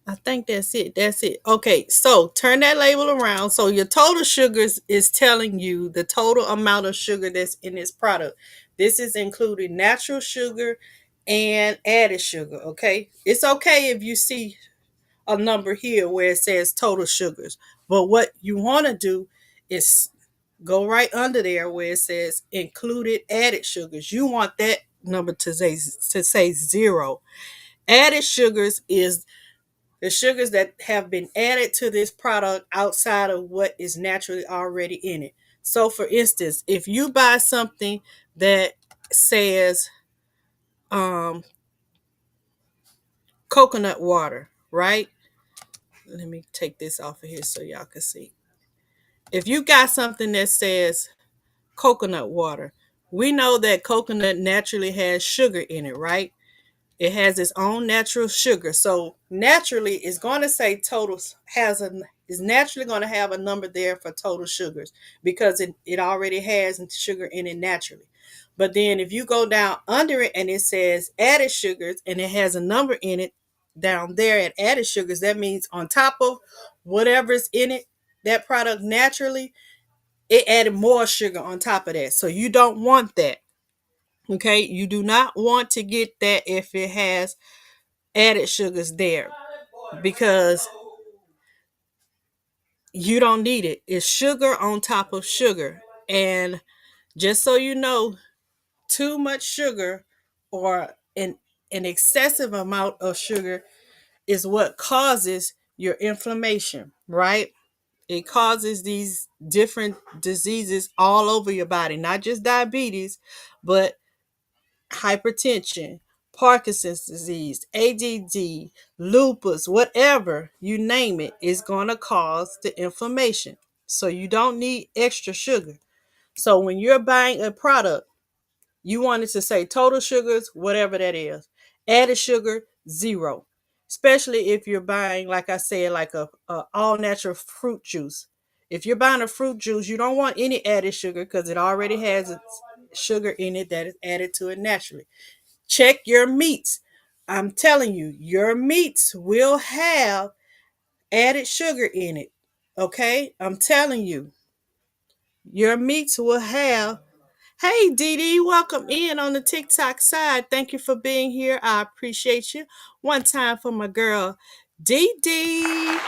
I think that's it. That's it. Okay, so turn that label around. So your total sugars is telling you the total amount of sugar that's in this product. This is including natural sugar and added sugar. Okay, it's okay if you see a number here where it says total sugars, but what you want to do is go right under there where it says included added sugars. You want that number to say 0. Added sugars is the sugars that have been added to this product outside of what is naturally already in it. So, for instance, if you buy something that says um, coconut water, right? Let me take this off of here so y'all can see. If you got something that says coconut water, we know that coconut naturally has sugar in it, right? It has its own natural sugar. So naturally it's going to say total is naturally going to have a number there for total sugars because it already has sugar in it naturally. But then if you go down under it and it says added sugars and it has a number in it down there at added sugars, that means on top of whatever's in it, that product naturally, it added more sugar on top of that. So you don't want that. Okay, you do not want to get that if it has added sugars there, because you don't need it. It's sugar on top of sugar. And just so you know, too much sugar or an excessive amount of sugar is what causes your inflammation, right? It causes these different diseases all over your body, not just diabetes, but hypertension, Parkinson's disease, ADD, lupus, whatever you name it, is going to cause the inflammation. So you don't need extra sugar. So when you're buying a product, you want it to say total sugars, whatever that is. Added sugar, zero. Especially if you're buying, like I said, like a all natural fruit juice. If you're buying a fruit juice, you don't want any added sugar because it already has sugar in it that is added to it naturally. Check your meats. I'm telling you, your meats will have added sugar in it. Okay? I'm telling you, your meats will have. Hey, Dee Dee, welcome in on the TikTok side. Thank you for being here. I appreciate you. One time for my girl, Dee Dee.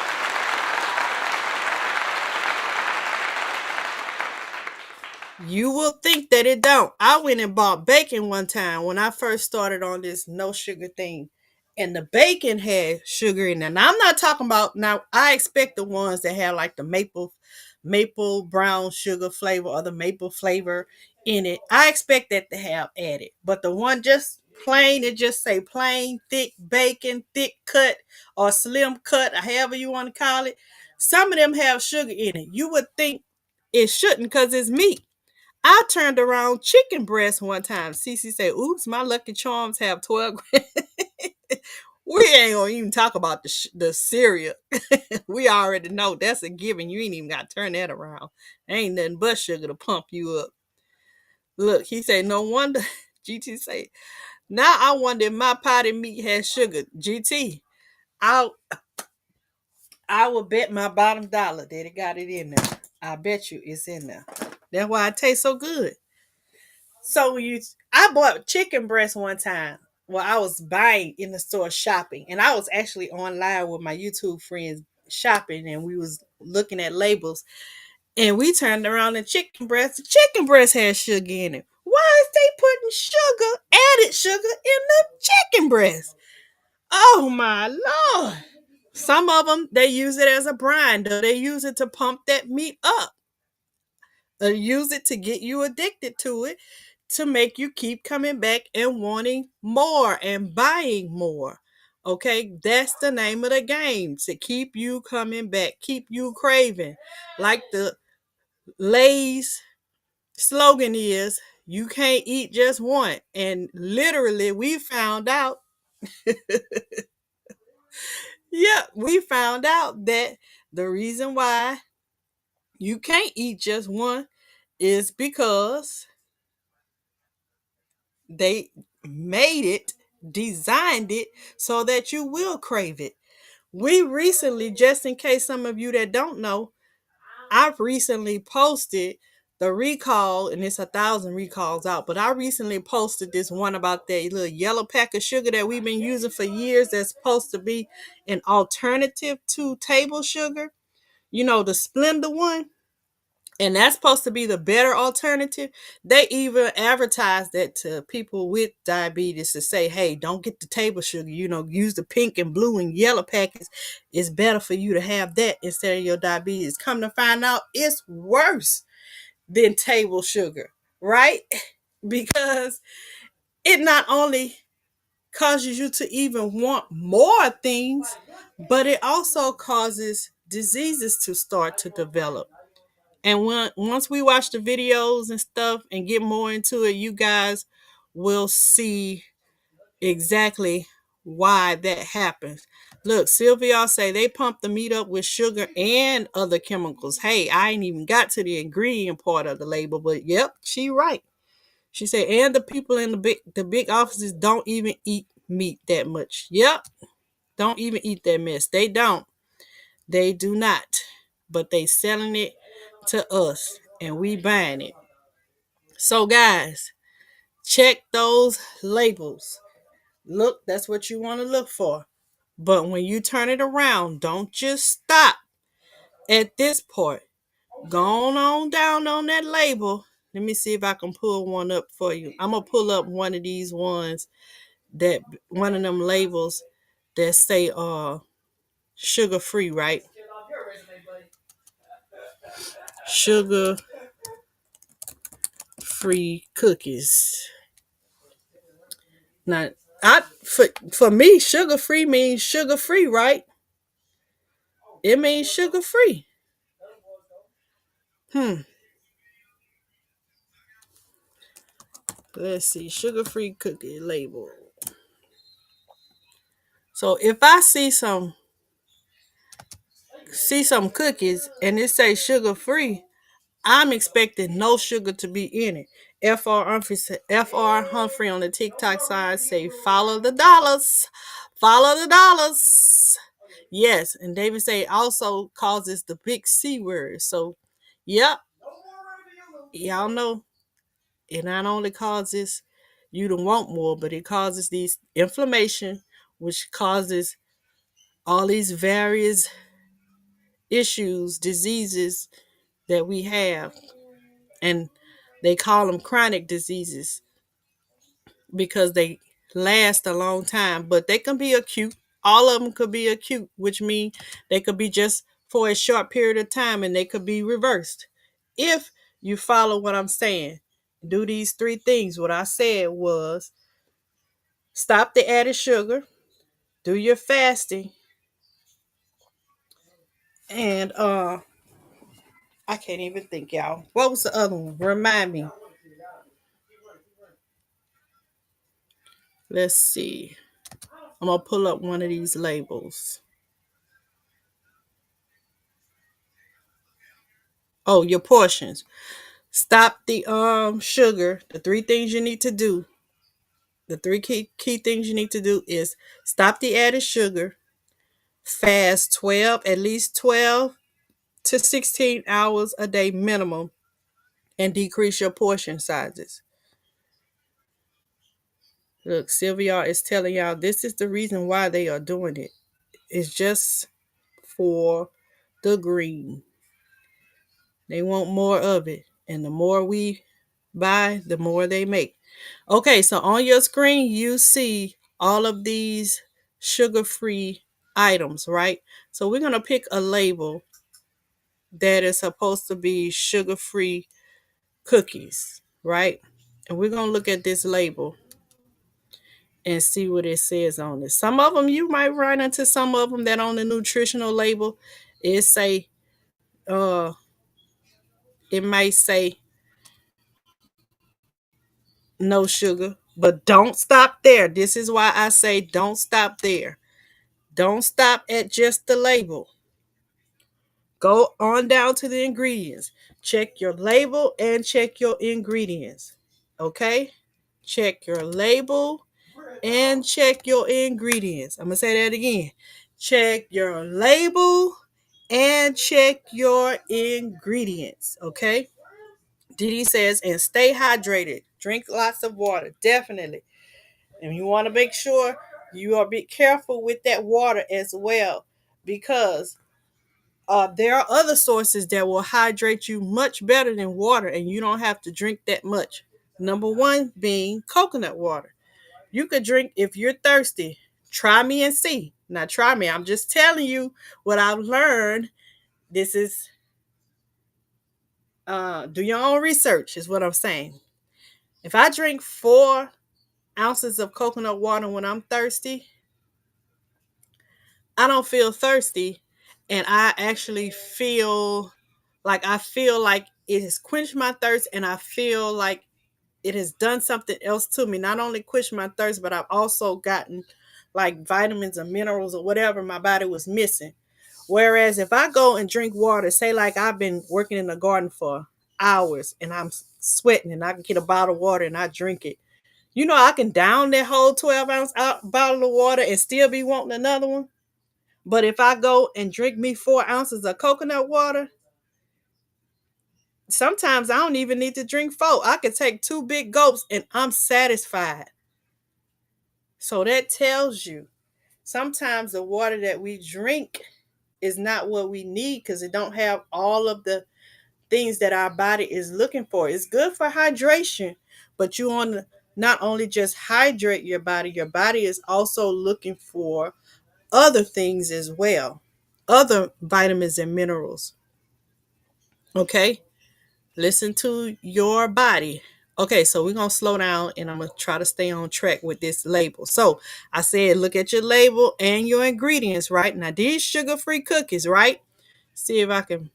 You will think that it don't. I went and bought bacon one time when I first started on this no sugar thing. And the bacon had sugar in it. Now I'm not talking about, now I expect the ones that have like the maple brown sugar flavor or the maple flavor in it. I expect that to have added. But the one just plain, it just say plain thick bacon, thick cut or slim cut, or however you want to call it. Some of them have sugar in it. You would think it shouldn't because it's meat. I turned around chicken breast one time. Cece said, oops, my Lucky Charms have 12 grams. We ain't gonna even talk about the cereal. We already know that's a given. You ain't even got to turn that around. Ain't nothing but sugar to pump you up. Look, he said, no wonder. GT say, now I wonder if my potted meat has sugar. GT, I I will bet my bottom dollar that it got it in there. I bet you it's in there. That's why it tastes so good. So I bought chicken breast one time. Well, I was buying in the store shopping, and I was actually online with my YouTube friends shopping, and we was looking at labels, and we turned around the chicken breast. The chicken breast had sugar in it. Why is they putting sugar, added sugar, in the chicken breast? Oh my lord! Some of them they use it as a brine. They use it to pump that meat up. They use it to get you addicted to it, to make you keep coming back and wanting more and buying more. Okay, that's the name of the game, to keep you coming back, keep you craving. Like the Lay's slogan is, you can't eat just one. And literally, we found out, yeah, we found out that the reason why you can't eat just one is because they made it, designed it so that you will crave it. We recently, just in case some of you that don't know, I've recently posted the recall, and it's 1,000 recalls out, but I recently posted this one about that little yellow pack of sugar that we've been using for years that's supposed to be an alternative to table sugar. You know, the Splenda one, and that's supposed to be the better alternative. They even advertise that to people with diabetes to say, hey, don't get the table sugar, use the pink and blue and yellow packets. It's better for you to have that instead of your diabetes. Come to find out, it's worse than table sugar, right? Because it not only causes you to even want more things, but it also causes diseases to start to develop. And once we watch the videos and stuff and get more into it, you guys will see exactly why that happens. Look, Sylvia say they pump the meat up with sugar and other chemicals. Hey, I ain't even got to the ingredient part of the label, but yep, she right. She said, and the people in the big offices don't even eat meat that much. Yep, don't even eat that mess. They don't. They do not. But they selling it to us and we buying it. So guys, Check those labels. Look, that's what you want to look for. But when you turn it around, don't just stop at this part. Go on down on that label. Let me see if I can pull one up for you. I'm gonna pull up one of these ones that one of them labels that say sugar free, right? Sugar free cookies. Now, for me, sugar free means sugar free, right? It means sugar free. Hmm. Let's see, sugar free cookie label. So if I see some cookies and it say sugar free, I'm expecting no sugar to be in it. Fr Humphrey on the TikTok side say follow the dollars, follow the dollars. Yes, and David say also causes the big C word. So, yep, y'all know it not only causes you to want more, but it causes these inflammation, which causes all these various issues, diseases that we have, and they call them chronic diseases because they last a long time, but they can be acute. All of them could be acute, which means they could be just for a short period of time and they could be reversed. If you follow what I'm saying, do these three things. What I said was stop the added sugar, do your fasting, and I can't even think, y'all. What was the other one? Remind me. Let's see. I'm gonna pull up one of these labels. Oh, your portions. Stop the sugar. The three things you need to do. The three key things you need to do is stop the added sugar, fast 12, at least 12 to 16 hours a day minimum, and decrease your portion sizes. Look, Sylvia is telling y'all this is the reason why they are doing it. It's just for the green. They want more of it. And the more we buy, the more they make. Okay, so on your screen, you see all of these sugar free items, right? So we're going to pick a label that is supposed to be sugar free cookies, right? And we're going to look at this label and see what it says on it. Some of them you might run into some of them that on the nutritional label, it say, uh, it might say no sugar. But don't stop there. This is why I say don't stop there. Don't stop at just the label. Go on down to the ingredients. Check your label and check your ingredients. Okay? Check your label and check your ingredients. I'm going to say that again. Check your label and check your ingredients. Okay? Didi says, and stay hydrated. Drink lots of water. Definitely. And you want to make sure you are be careful with that water as well, because there are other sources that will hydrate you much better than water, and you don't have to drink that much. Number one being coconut water. You could drink if you're thirsty. Try me and see. Now, try me. I'm just telling you what I've learned. This is do your own research, is what I'm saying. If I drink 4 ounces of coconut water when I'm thirsty, I don't feel thirsty, and I feel like it has quenched my thirst, and I feel like it has done something else to me. Not only quenched my thirst, but I've also gotten like vitamins or minerals or whatever my body was missing. Whereas if I go and drink water, say like I've been working in the garden for hours and I'm sweating, and I can get a bottle of water and I drink it. I can down that whole 12-ounce bottle of water and still be wanting another one. But if I go and drink me 4 ounces of coconut water, Sometimes I don't even need to drink four. I could take two big gulps and I'm satisfied. So that tells you sometimes the water that we drink is not what we need because it don't have all of the things that our body is looking for. It's good for hydration, but you want to not only just hydrate your body is also looking for other things as well, other vitamins and minerals. Okay, listen to your body. Okay, so we're gonna slow down and I'm gonna try to stay on track with this label. So I said, look at your label and your ingredients, right? Now, these sugar free cookies, right? See if I can,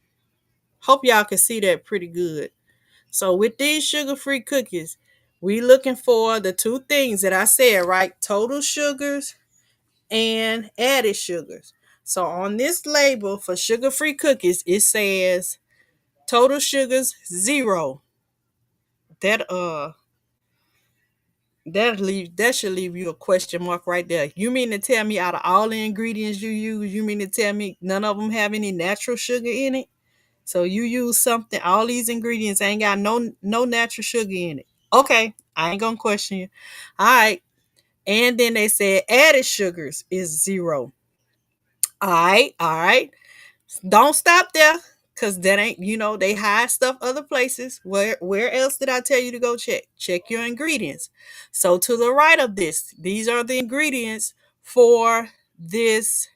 hope y'all can see that pretty good. So with these sugar-free cookies, we looking for the two things that I said, right? Total sugars and added sugars. So on this label for sugar-free cookies, it says total sugars 0. That that should leave you a question mark right there. You mean to tell me out of all the ingredients you use, you mean to tell me none of them have any natural sugar in it? So you use something, all these ingredients ain't got no natural sugar in it. Okay, I ain't gonna question you. All right. And then they said added sugars is 0. All right. Don't stop there. Cause that ain't, they hide stuff other places. Where else did I tell you to go check? Check your ingredients. So to the right of this, these are the ingredients for this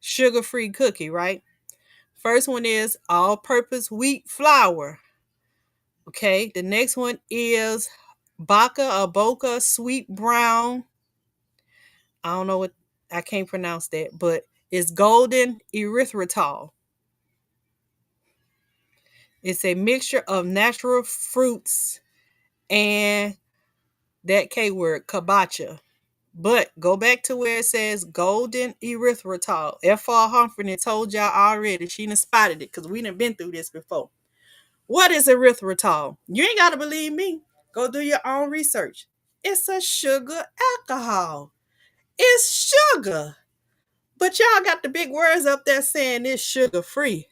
sugar-free cookie, right? First one is all-purpose wheat flour. Okay, the next one is Baca or Boca sweet brown. I don't know what, I can't pronounce that, but it's golden erythritol. It's a mixture of natural fruits and that K word, kabacha. But go back to where it says golden erythritol. F.R. Humphrey told y'all already. She done spotted it because we done been through this before. What is erythritol? You ain't got to believe me. Go do your own research. It's a sugar alcohol. It's sugar. But y'all got the big words up there saying it's sugar free.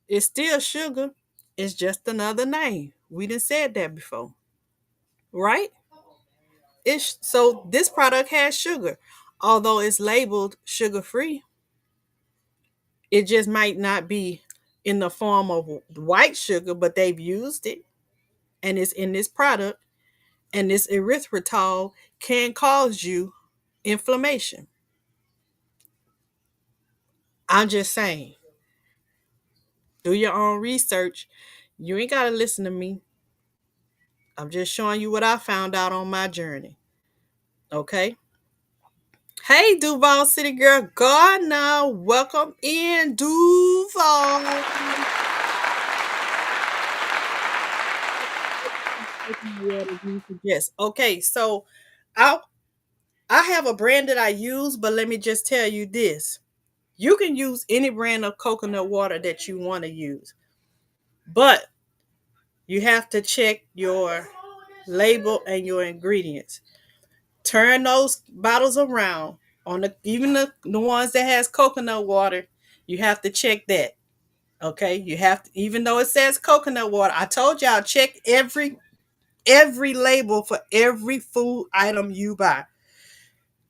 It's still sugar. It's just another name. We done said that before. Right? It's so this product has sugar. Although it's labeled sugar free, it just might not be in the form of white sugar, but they've used it and it's in this product. And this erythritol can cause you inflammation. I'm just saying, do your own research. You ain't got to listen to me. I'm just showing you what I found out on my journey. Okay. Hey, Duval City Girl Gardner. Welcome in, Duval. Yes. Okay. So I I have a brand that I use, but let me just tell you this. You can use any brand of coconut water that you want to use, but you have to check your label and your ingredients. Turn those bottles around on even the ones that has coconut water. You have to check that. Okay, you have to, even though it says coconut water. I told y'all check every label for every food item you buy,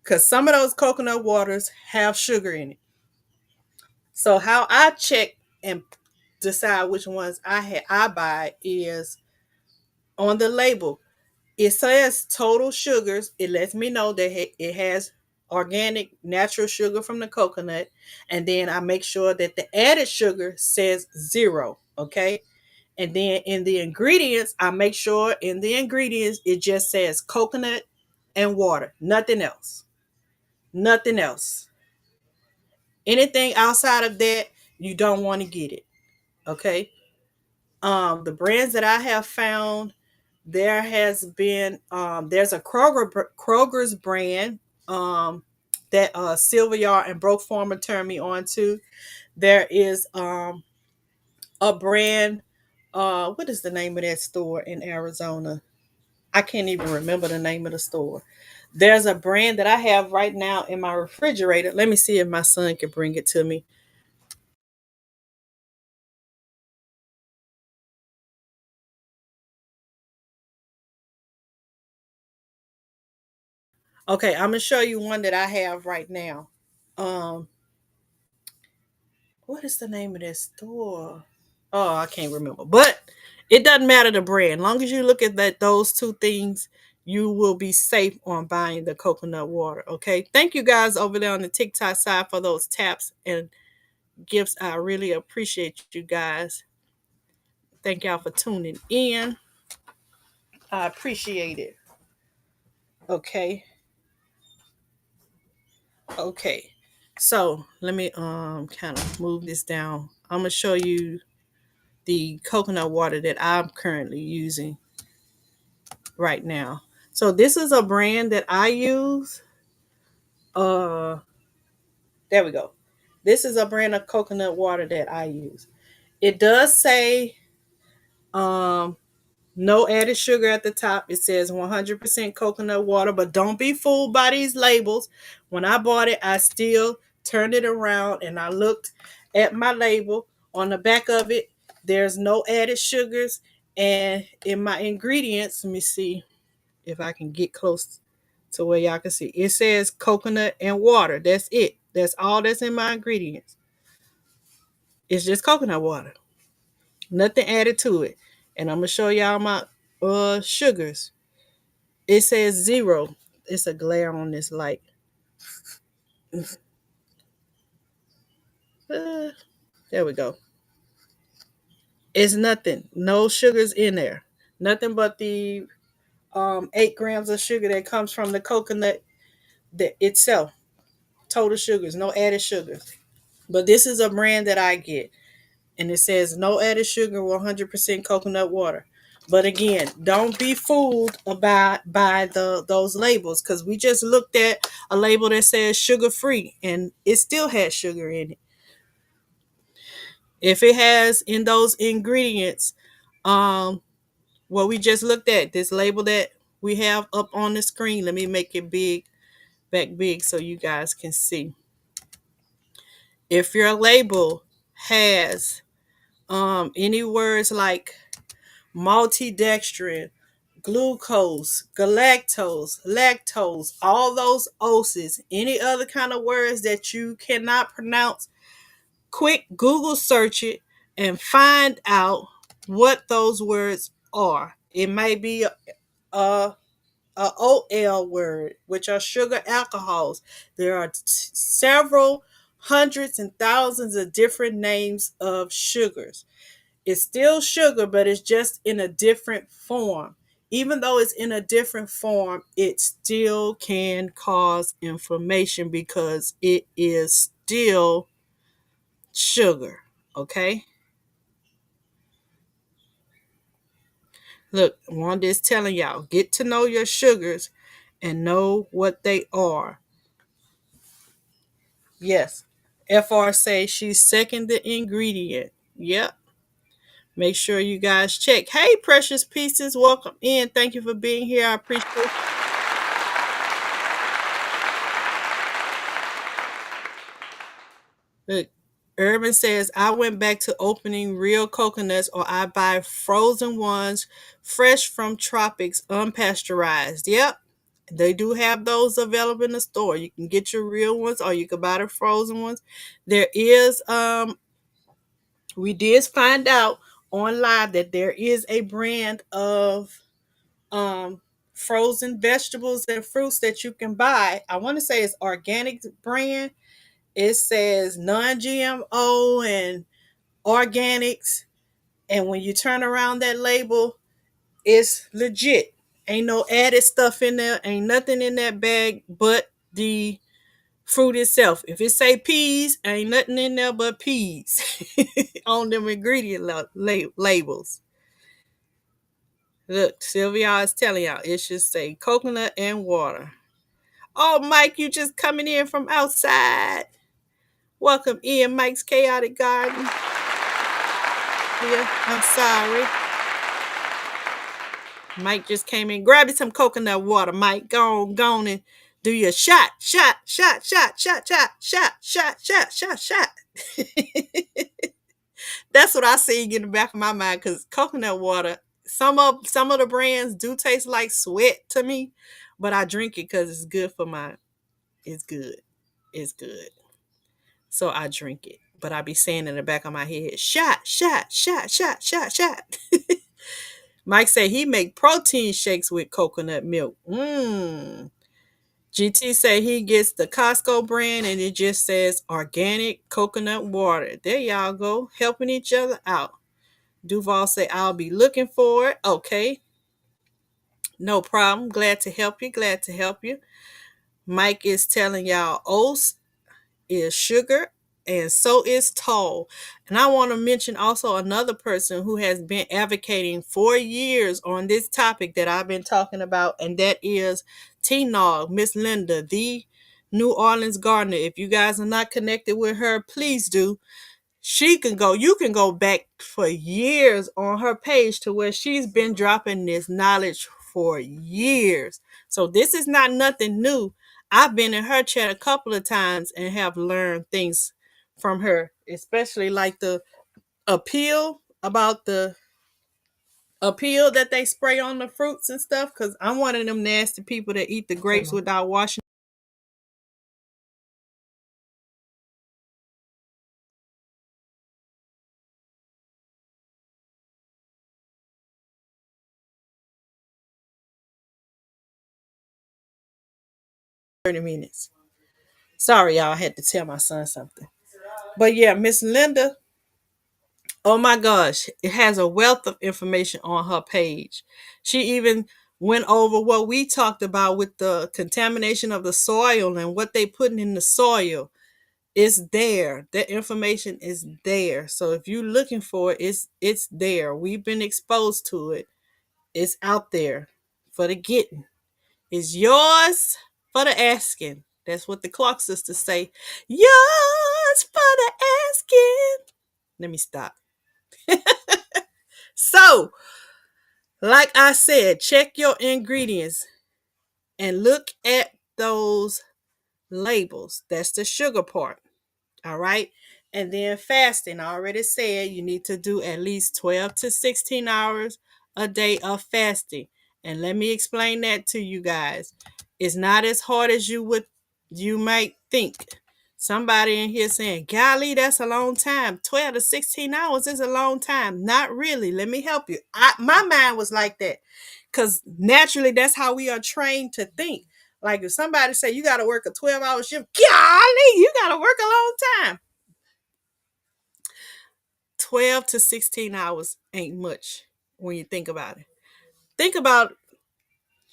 because some of those coconut waters have sugar in it. So how I check and decide which ones I buy is on the label. It says total sugars. It lets me know that it has organic natural sugar from the coconut, and then I make sure that the added sugar says 0. Okay, and then in the ingredients, I make sure in the ingredients it just says coconut and water, nothing else, nothing else. Anything outside of that, you don't want to get it. Okay. The brands that I have found, there has been there's a Kroger's brand that Sylvia and Broke Farmer turned me on to. There is a brand, what is the name of that store in Arizona? I can't even remember the name of the store. There's a brand that I have right now in my refrigerator. Let me see if my son can bring it to me. Okay, I'm gonna show you one that I have right now. Um, what is the name of this store? Oh, I can't remember. But it doesn't matter the brand. Long as you look at those two things, you will be safe on buying the coconut water. Okay. Thank you guys over there on the TikTok side for those taps and gifts. I really appreciate you guys. Thank y'all for tuning in. I appreciate it. Okay. Okay. So let me kind of move this down. I'm gonna show you the coconut water that I'm currently using right now. So this is a brand that I use. Uh there we go. This is a brand of coconut water that I use. It does say um no added sugar at the top. It says 100% coconut water, but don't be fooled by these labels. When I bought it, I still turned it around and I looked at my label on the back of it. There's no added sugars. And in my ingredients, let me see if I can get close to where y'all can see. It says coconut and water. That's it. That's all that's in my ingredients. It's just coconut water. Nothing added to it. And I'm gonna show y'all my sugars. It says zero. It's a glare on this light. Uh, there we go. It's nothing. No sugars in there. Nothing but the 8 grams of sugar that comes from the coconut itself. Total sugars, no added sugars. But this is a brand that I get. And it says no added sugar, 100% coconut water. But again, don't be fooled by those labels because we just looked at a label that says sugar free and it still has sugar in it. If it has in those ingredients, um, what we just looked at, this label that we have up on the screen, let me make it back big so you guys can see. If your label has any words like maltodextrin, glucose, galactose, lactose, all those oses, any other kind of words that you cannot pronounce, quick Google search it and find out what those words are. It may be a OL word, which are sugar alcohols. There are several hundreds and thousands of different names of sugars. It's still sugar, but it's just in a different form. Even though it's in a different form, it still can cause inflammation because it is still sugar. Okay? Look, Wanda is telling y'all get to know your sugars and know what they are. Yes. FR says she's second the ingredient. Yep. Make sure you guys check. Hey, precious pieces, welcome in. Thank you for being here. I appreciate it. Look, Urban says, I went back to opening real coconuts or I buy frozen ones fresh from tropics, unpasteurized. Yep. They do have those available in the store. You can get your real ones or you can buy the frozen ones. There is we did find out online that there is a brand of um frozen vegetables and fruits that you can buy. I want to say it's organic brand. It says non-GMO and organics. And when you turn around that label, it's legit. Ain't no added stuff in there. Ain't nothing in that bag but the fruit itself. If it say peas, ain't nothing in there but peas on them ingredient labels. Look, Sylvia is telling y'all it should say coconut and water. Oh, Mike, you just coming in from outside. Welcome in, Mike's Chaotic Garden. Yeah, I'm sorry. Mike just came in. Grab you some coconut water, Mike. Go on and do your shot. Shot. That's what I see in the back of my mind because coconut water, some of the brands do taste like sweat to me, but I drink it because it's good for my. It's good. It's good. So I drink it. But I be saying in the back of my head, shot, shot, shot, shot, shot, shot. Mike say he make protein shakes with coconut milk. GT say he gets the Costco brand and it just says organic coconut water. There y'all go, helping each other out. Duval say I'll be looking for it. Okay, no problem. Glad to help you. Glad to help you. Mike is telling y'all oats is sugar and so is tall. And I want to mention also another person who has been advocating for years on this topic that I've been talking about, and that is T-Nog, Miss Linda, the New Orleans gardener. If you guys are not connected with her, please do. You can go back for years on her page to where she's been dropping this knowledge for years. So this is not nothing new. I've been in her chat a couple of times and have learned things from her, especially like the appeal about the appeal that they spray on the fruits and stuff. Because I'm one of them nasty people that eat the grapes without washing. 30 minutes. Sorry, y'all. I had to tell my son something. But yeah, Miss Linda, oh my gosh, it has a wealth of information on her page. She even went over what we talked about with the contamination of the soil and what they putting in the soil. It's there. The information is there. So if you're looking for it, it's there. We've been exposed to it. It's out there for the getting. It's yours for the asking. That's what the Clark sisters say. Yours for the asking. Let me stop. So, like I said, check your ingredients and look at those labels. That's the sugar part. All right. And then fasting. I already said you need to do at least 12 to 16 hours a day of fasting. And let me explain that to you guys. It's not as hard as you might think. Somebody in here saying, golly, that's a long time. 12 to 16 hours is a long time. Not really. Let me help you. My mind was like that. Because naturally, that's how we are trained to think. Like if somebody say you got to work a 12-hour shift, golly, you got to work a long time. 12 to 16 hours ain't much when you think about it. Think about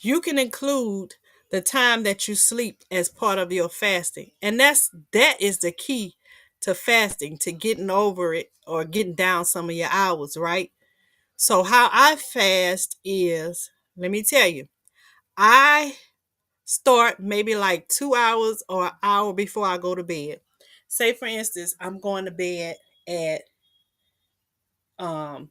you can include the time that you sleep as part of your fasting. And that is the key to fasting, to getting over it or getting down some of your hours, right? So how I fast is, let me tell you, I start maybe like 2 hours or an hour before I go to bed. Say for instance, I'm going to bed at um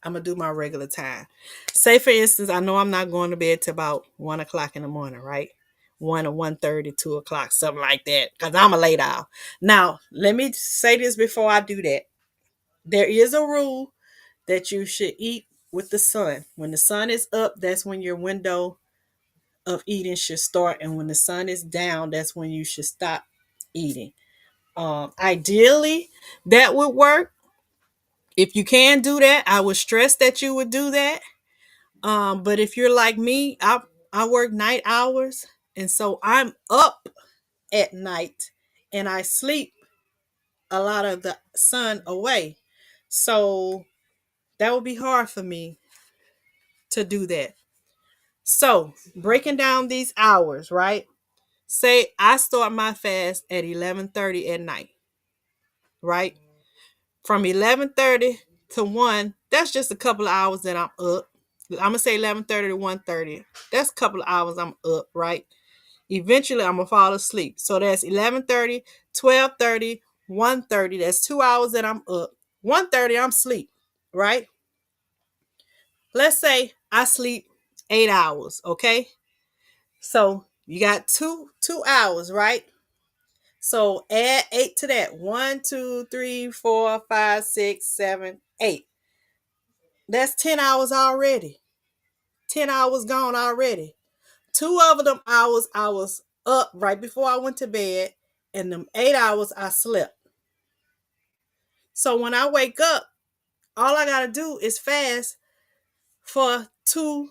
I'm gonna do my regular time. Say for instance, I know I'm not going to bed till about 1 o'clock in the morning, right? 1 or 1:30, 2 o'clock, something like that. Because I'm a late owl. Now, let me say this before I do that. There is a rule that you should eat with the sun. When the sun is up, that's when your window of eating should start. And when the sun is down, that's when you should stop eating. Ideally, that would work. If you can do that, I would stress that you would do that. But if you're like me, I work night hours, and so I'm up at night and I sleep a lot of the sun away. So that would be hard for me to do that. So breaking down these hours, right? Say I start my fast at 11:30 at night, right? From 11:30 to 1, that's just a couple of hours that I'm up. I'm gonna say 11:30 to 1:30. That's a couple of hours I'm up, right? Eventually I'm gonna fall asleep. So that's 11:30, 12:30, 1:30. That's 2 hours that I'm up. 1:30 I'm asleep, right? Let's say I sleep 8 hours, okay? So you got two hours, right? So add eight to that. 1, 2, 3, 4, 5, 6, 7, 8. That's 10 hours already. 10 hours gone already. 2 of them hours I was up right before I went to bed, and them 8 hours I slept. So when I wake up, all I gotta do is fast for two.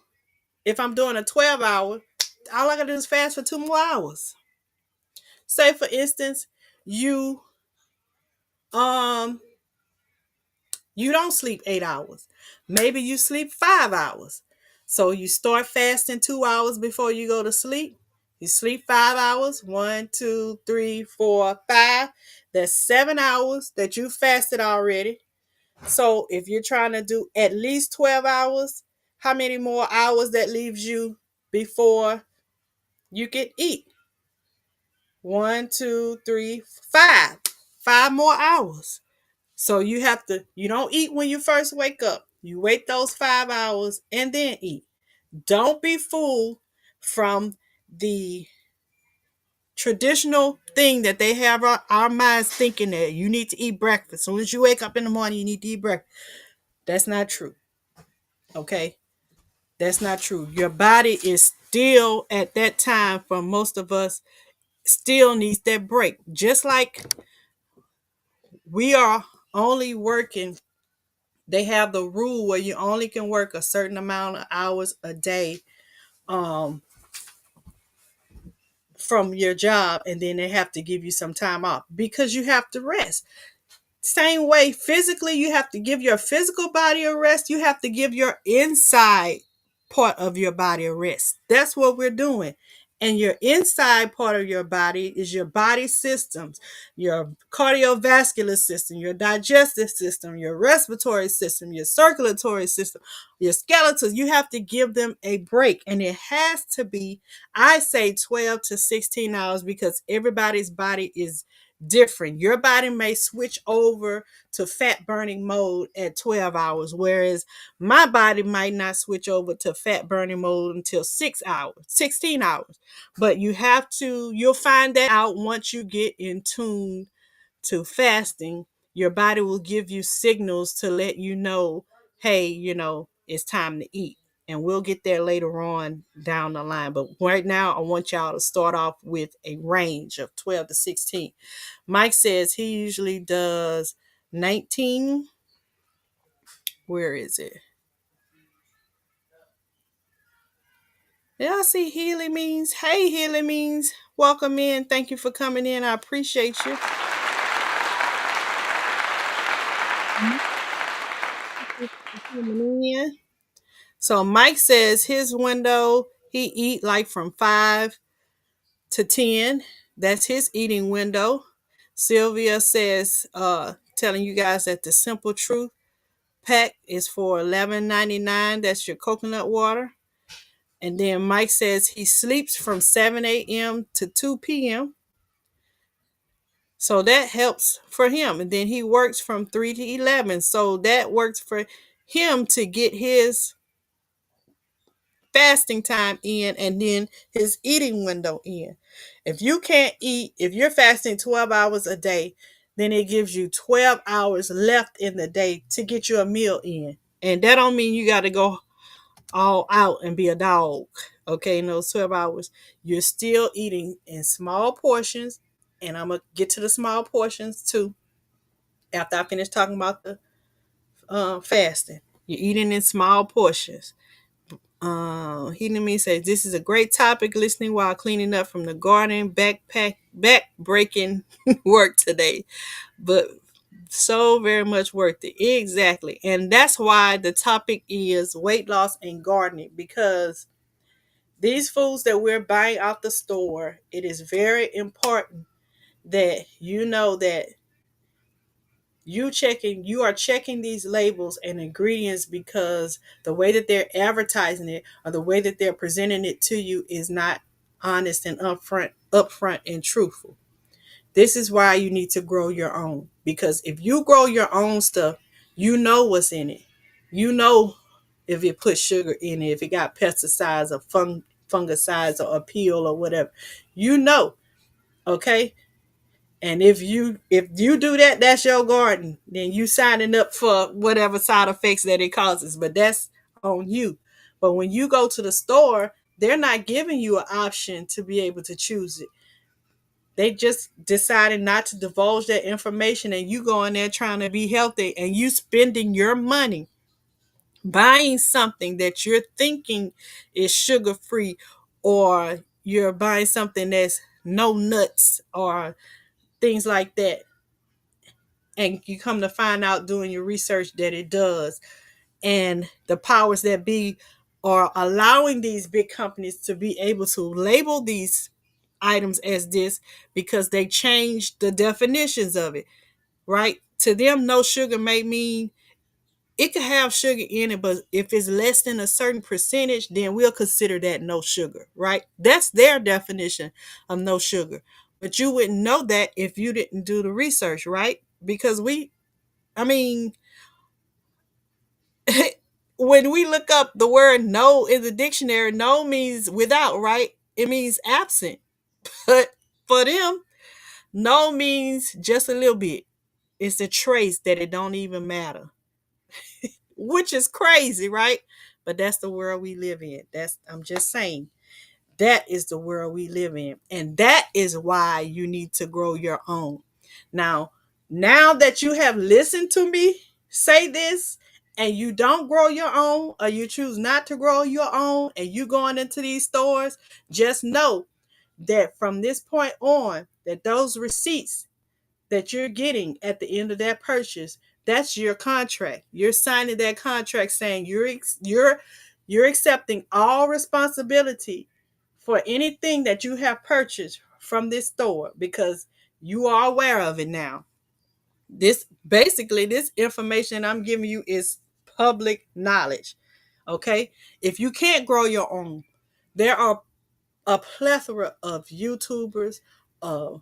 If I'm doing a 12 hour, all I gotta do is fast for 2 more hours. Say for instance, you um you don't sleep 8 hours. Maybe you sleep 5 hours. So you start fasting 2 hours before you go to sleep. You sleep 5 hours. 1, 2, 3, 4, 5. That's 7 hours that you fasted already. So if you're trying to do at least 12 hours, how many more hours that leaves you before you can eat? 1, 2, 3, 5. 5 more hours. So you don't eat when you first wake up. You wait those 5 hours and then eat. Don't be fooled from the traditional thing that they have our minds thinking that you need to eat breakfast. As soon as you wake up in the morning, you need to eat breakfast. That's not true. Okay? That's not true. Your body is still at that time, for most of us, still needs that break. Just like we are only working, they have the rule where you only can work a certain amount of hours a day um from your job, and then they have to give you some time off because you have to rest. Same way, physically, you have to give your physical body a rest. You have to give your inside part of your body a rest. That's what we're doing. And your inside part of your body is your body systems, your cardiovascular system, your digestive system, your respiratory system, your circulatory system, your skeleton. You have to give them a break. And it has to be, I say, 12 to 16 hours, because everybody's body is different. Your body may switch over to fat burning mode at 12 hours, whereas my body might not switch over to fat burning mode until 6 hours, 16 hours. But you'll find that out once you get in tune to fasting. Your body will give you signals to let you know, hey, it's time to eat. And we'll get there later on down the line. But right now, I want y'all to start off with a range of 12 to 16. Mike says he usually does 19. Where is it? Yeah, I see Healy Means. Hey, Healy Means. Welcome in. Thank you for coming in. I appreciate you. So Mike says his window, he eat like from 5 to 10. That's his eating window. Sylvia says, telling you guys that the Simple Truth pack is for $11.99. That's your coconut water. And then Mike says he sleeps from 7 a.m. to 2 p.m. So that helps for him. And then he works from 3 to 11. So that works for him to get his fasting time in and then his eating window in. If you can't eat, if you're fasting 12 hours a day, then it gives you 12 hours left in the day to get your meal in. And that don't mean you got to go all out and be a dog. Okay, in those 12 hours, you're still eating in small portions. And I'm going to get to the small portions too after I finish talking about the fasting. You're eating in small portions. He to me says this is a great topic. Listening while cleaning up from the garden, back breaking work today, but so very much worth it. Exactly, and that's why the topic is weight loss and gardening, because these foods that we're buying out the store, it is very important that you know that you are checking these labels and ingredients, because the way that they're advertising it or the way that they're presenting it to you is not honest and upfront and truthful. This is why you need to grow your own, because if you grow your own stuff, you know what's in it. You know if it put sugar in it, if it got pesticides or fungicides or a peel or whatever. You know, okay? And if you do that, that's your garden. Then you signing up for whatever side effects that it causes. But that's on you. But when you go to the store, They're not giving you an option to be able to choose it. They just decided not to divulge that information, and you go in there trying to be healthy and you spending your money buying something that you're thinking is sugar free, or you're buying something that's no nuts or things like that, and you come to find out doing your research that it does. And the powers that be are allowing these big companies to be able to label these items as this because they changed the definitions of it, right? To them, no sugar may mean it could have sugar in it, but if it's less than a certain percentage, then we'll consider that no sugar, right? That's their definition of no sugar. But you wouldn't know that if you didn't do the research, right? Because I mean, when we look up the word no in the dictionary, no means without, right? It means absent. But for them, no means just a little bit. It's a trace that it don't even matter, which is crazy, right? But that's the world we live in. I'm just saying. That is the world we live in. And that is why you need to grow your own. Now, now that you have listened to me say this and you don't grow your own, or you choose not to grow your own, and you going into these stores, just know that from this point on, that those receipts that you're getting at the end of that purchase, that's your contract. You're signing that contract saying you're accepting all responsibility for anything that you have purchased from this store, because you are aware of it now. This information I'm giving you is public knowledge. Okay? If you can't grow your own, there are a plethora of YouTubers, of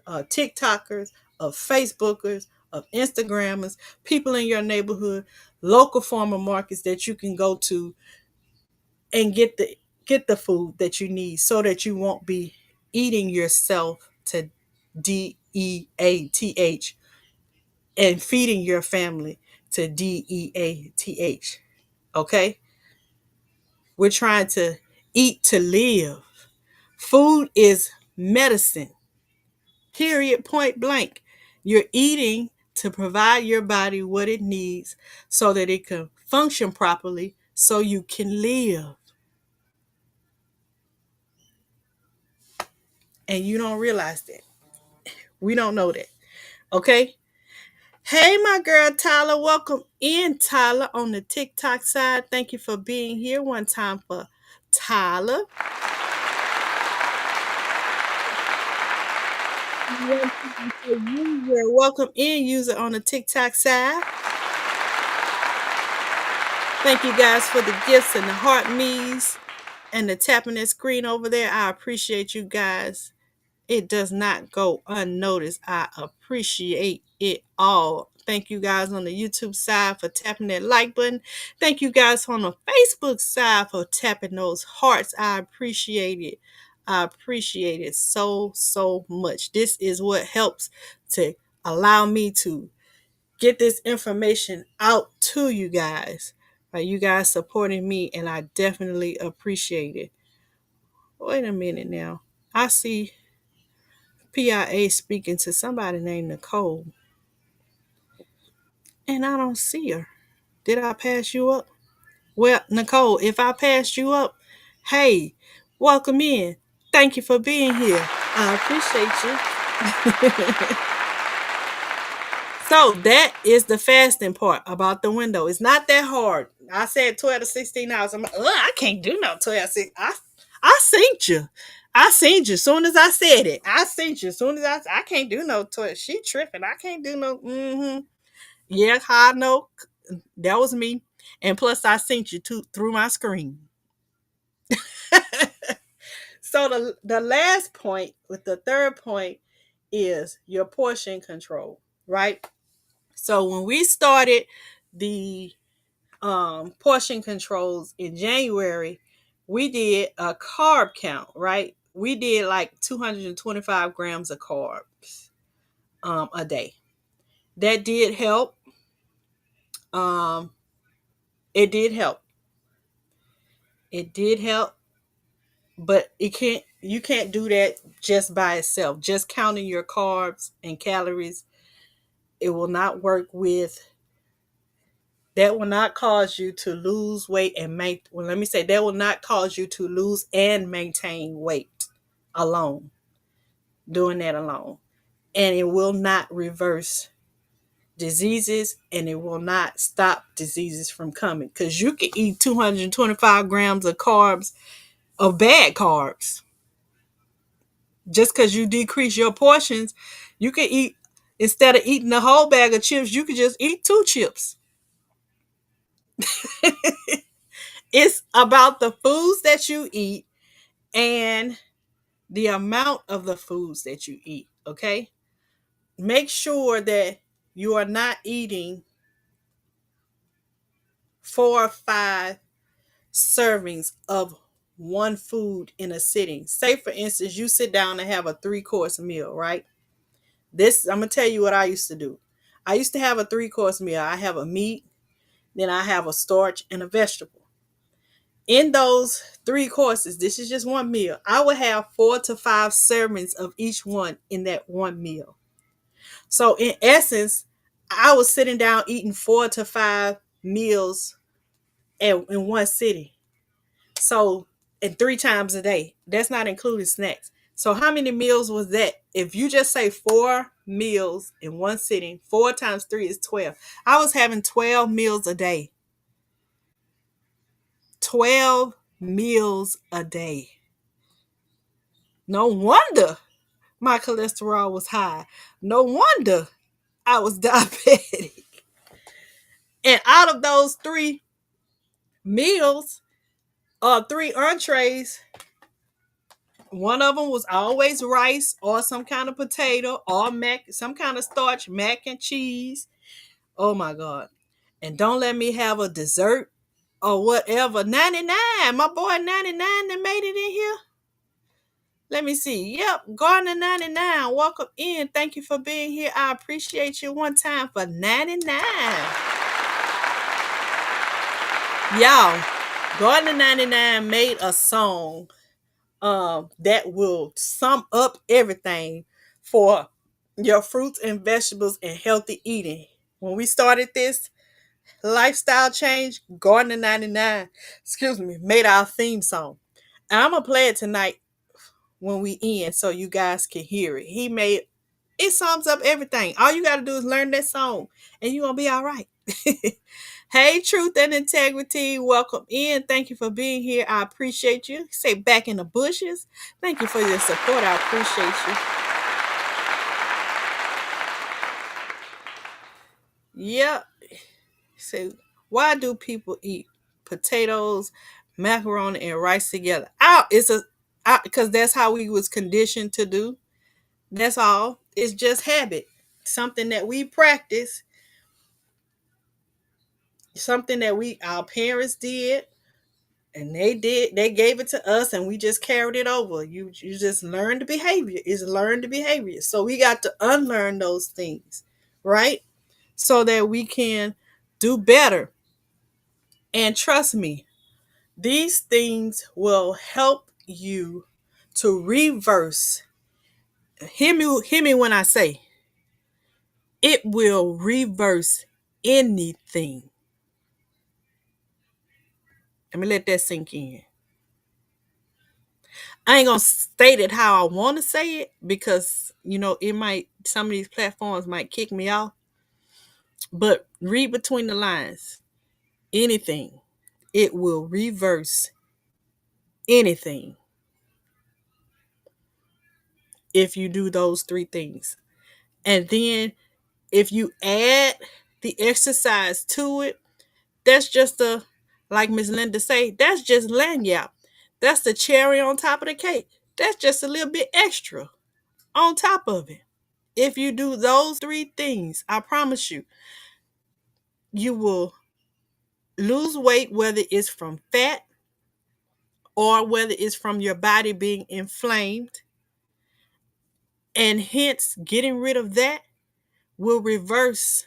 TikTokers, of Facebookers, of Instagrammers, people in your neighborhood, local farmer markets that you can go to and get the food that you need, so that you won't be eating yourself to DEATH and feeding your family to DEATH. Okay? We're trying to eat to live. Food is medicine. Period, point blank. You're eating to provide your body what it needs so that it can function properly so you can live. And you don't realize that. We don't know that. Okay? Hey, my girl Tyler. Welcome in, Tyler, on the TikTok side. Thank you for being here. One time for Tyler. One time for user. Welcome in, user, on the TikTok side. Thank you guys for the gifts and the heart me's and the tapping that screen over there. I appreciate you guys. It does not go unnoticed. I appreciate it all. Thank you guys on the YouTube side for tapping that like button. Thank you guys on the Facebook side for tapping those hearts. I appreciate it. I appreciate it so, so much. This is what helps to allow me to get this information out to you guys. By you guys supporting me, and I definitely appreciate it. Wait a minute now. I see PIA speaking to somebody named Nicole, and I don't see her. Did I pass you up? Well, Nicole, if I passed you up, hey, welcome in. Thank you for being here. I appreciate you. So that is the fasting part about the window. It's not that hard. I said 12 to 16 hours. I'm like, I can't do no 12 6. I seen you. I seen you as soon as I said it. I seen you as soon as I can't do no 12. She tripping. I can't do no. Yeah, I know. That was me. And plus, I seen you through my screen. So the last point, with the third point, is your portion control, right? So when we started the portion controls in January, we did a carb count, right? We did like 225 grams of carbs a day. That did help. Um, it did help. It did help. But you can't do that just by itself. Just counting your carbs and calories, it will not work with that will not cause you to lose weight and make well let me say that will not cause you to lose and maintain weight alone, doing that alone. And it will not reverse diseases, and it will not stop diseases from coming, because you can eat 225 grams of carbs, of bad carbs. Just because you decrease your portions, you can eat, instead of eating a whole bag of chips, you can just eat 2 chips. It's about the foods that you eat and the amount of the foods that you eat. Okay, make sure that you are not eating 4 or 5 servings of one food in a sitting. Say, for instance, you sit down and have a 3 course meal, right? This, I'm going to tell you what I used to do. I used to have a 3 course meal. I have a meat, then I have a starch and a vegetable. In those 3 courses, this is just one meal. I would have 4 to 5 servings of each one in that one meal. So, in essence, I was sitting down eating 4 to 5 meals in one sitting. So, and 3 times a day. That's not including snacks. So, how many meals was that? If you just say 4 meals in one sitting, 4 times 3 is 12. I was having 12 meals a day. 12 meals a day. No wonder my cholesterol was high. No wonder I was diabetic. And out of those 3 meals, 3 entrees, one of them was always rice or some kind of potato or some kind of starch, mac and cheese. Oh my God. And don't let me have a dessert or whatever. 99. My boy 99 that made it in here. Let me see. Yep. Gardner 99. Welcome in. Thank you for being here. I appreciate you one time for 99. Y'all, Gardner 99 made a song that will sum up everything for your fruits and vegetables and healthy eating. When we started this lifestyle change, Gardner 99, made our theme song. And I'm gonna play it tonight when we end so you guys can hear it. It sums up everything. All you gotta do is learn that song and you're gonna be all right. Hey, Truth and Integrity, welcome in. Thank you for being here. I appreciate you. Say back in the bushes. Thank you for your support. I appreciate you. Yep. So, why do people eat potatoes, macaroni, and rice together? Because that's how we was conditioned to do. That's all. It's just habit. Something that we practice. Something that our parents did, and they gave it to us, and we just carried it over. You just learn the behavior. It's learned behavior. So we got to unlearn those things, right? So that we can do better. And trust me, these things will help you to reverse. Hear me when I say it will reverse anything. Let me let that sink in. I ain't gonna state it how I want to say it, because it might, some of these platforms might kick me off. But read between the lines. Anything. It will reverse anything if you do those 3 things. And then if you add the exercise to it, that's just like Miss Linda say, that's just lanyard. That's the cherry on top of the cake. That's just a little bit extra on top of it. If you do those 3 things, I promise you, you will lose weight, whether it's from fat or whether it's from your body being inflamed. And hence, getting rid of that will reverse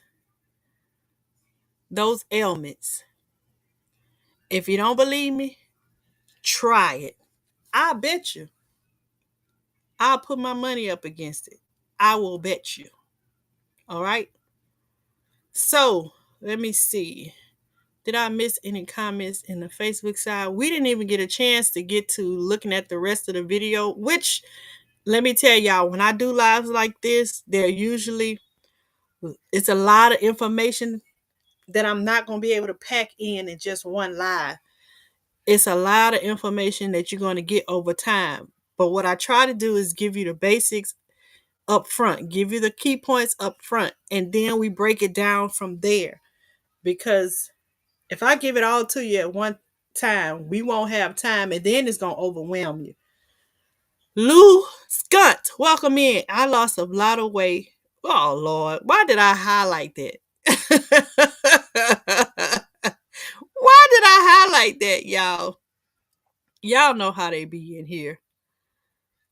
those ailments. If you don't believe me, try it. I bet you. I'll put my money up against it. I will bet you. All right. So let me see. Did I miss any comments in the Facebook side? We didn't even get a chance to get to looking at the rest of the video, which let me tell y'all, when I do lives like this, they're usually, it's a lot of information that I'm not going to be able to pack in just one live. It's a lot of information that you're going to get over time. But what I try to do is give you the basics up front, give you the key points up front, and then we break it down from there. Because if I give it all to you at one time, we won't have time, and then it's going to overwhelm you. Lou Scott, welcome in. I lost a lot of weight. Oh, Lord. Why did I highlight that? Why did I highlight that, y'all? Y'all know how they be in here.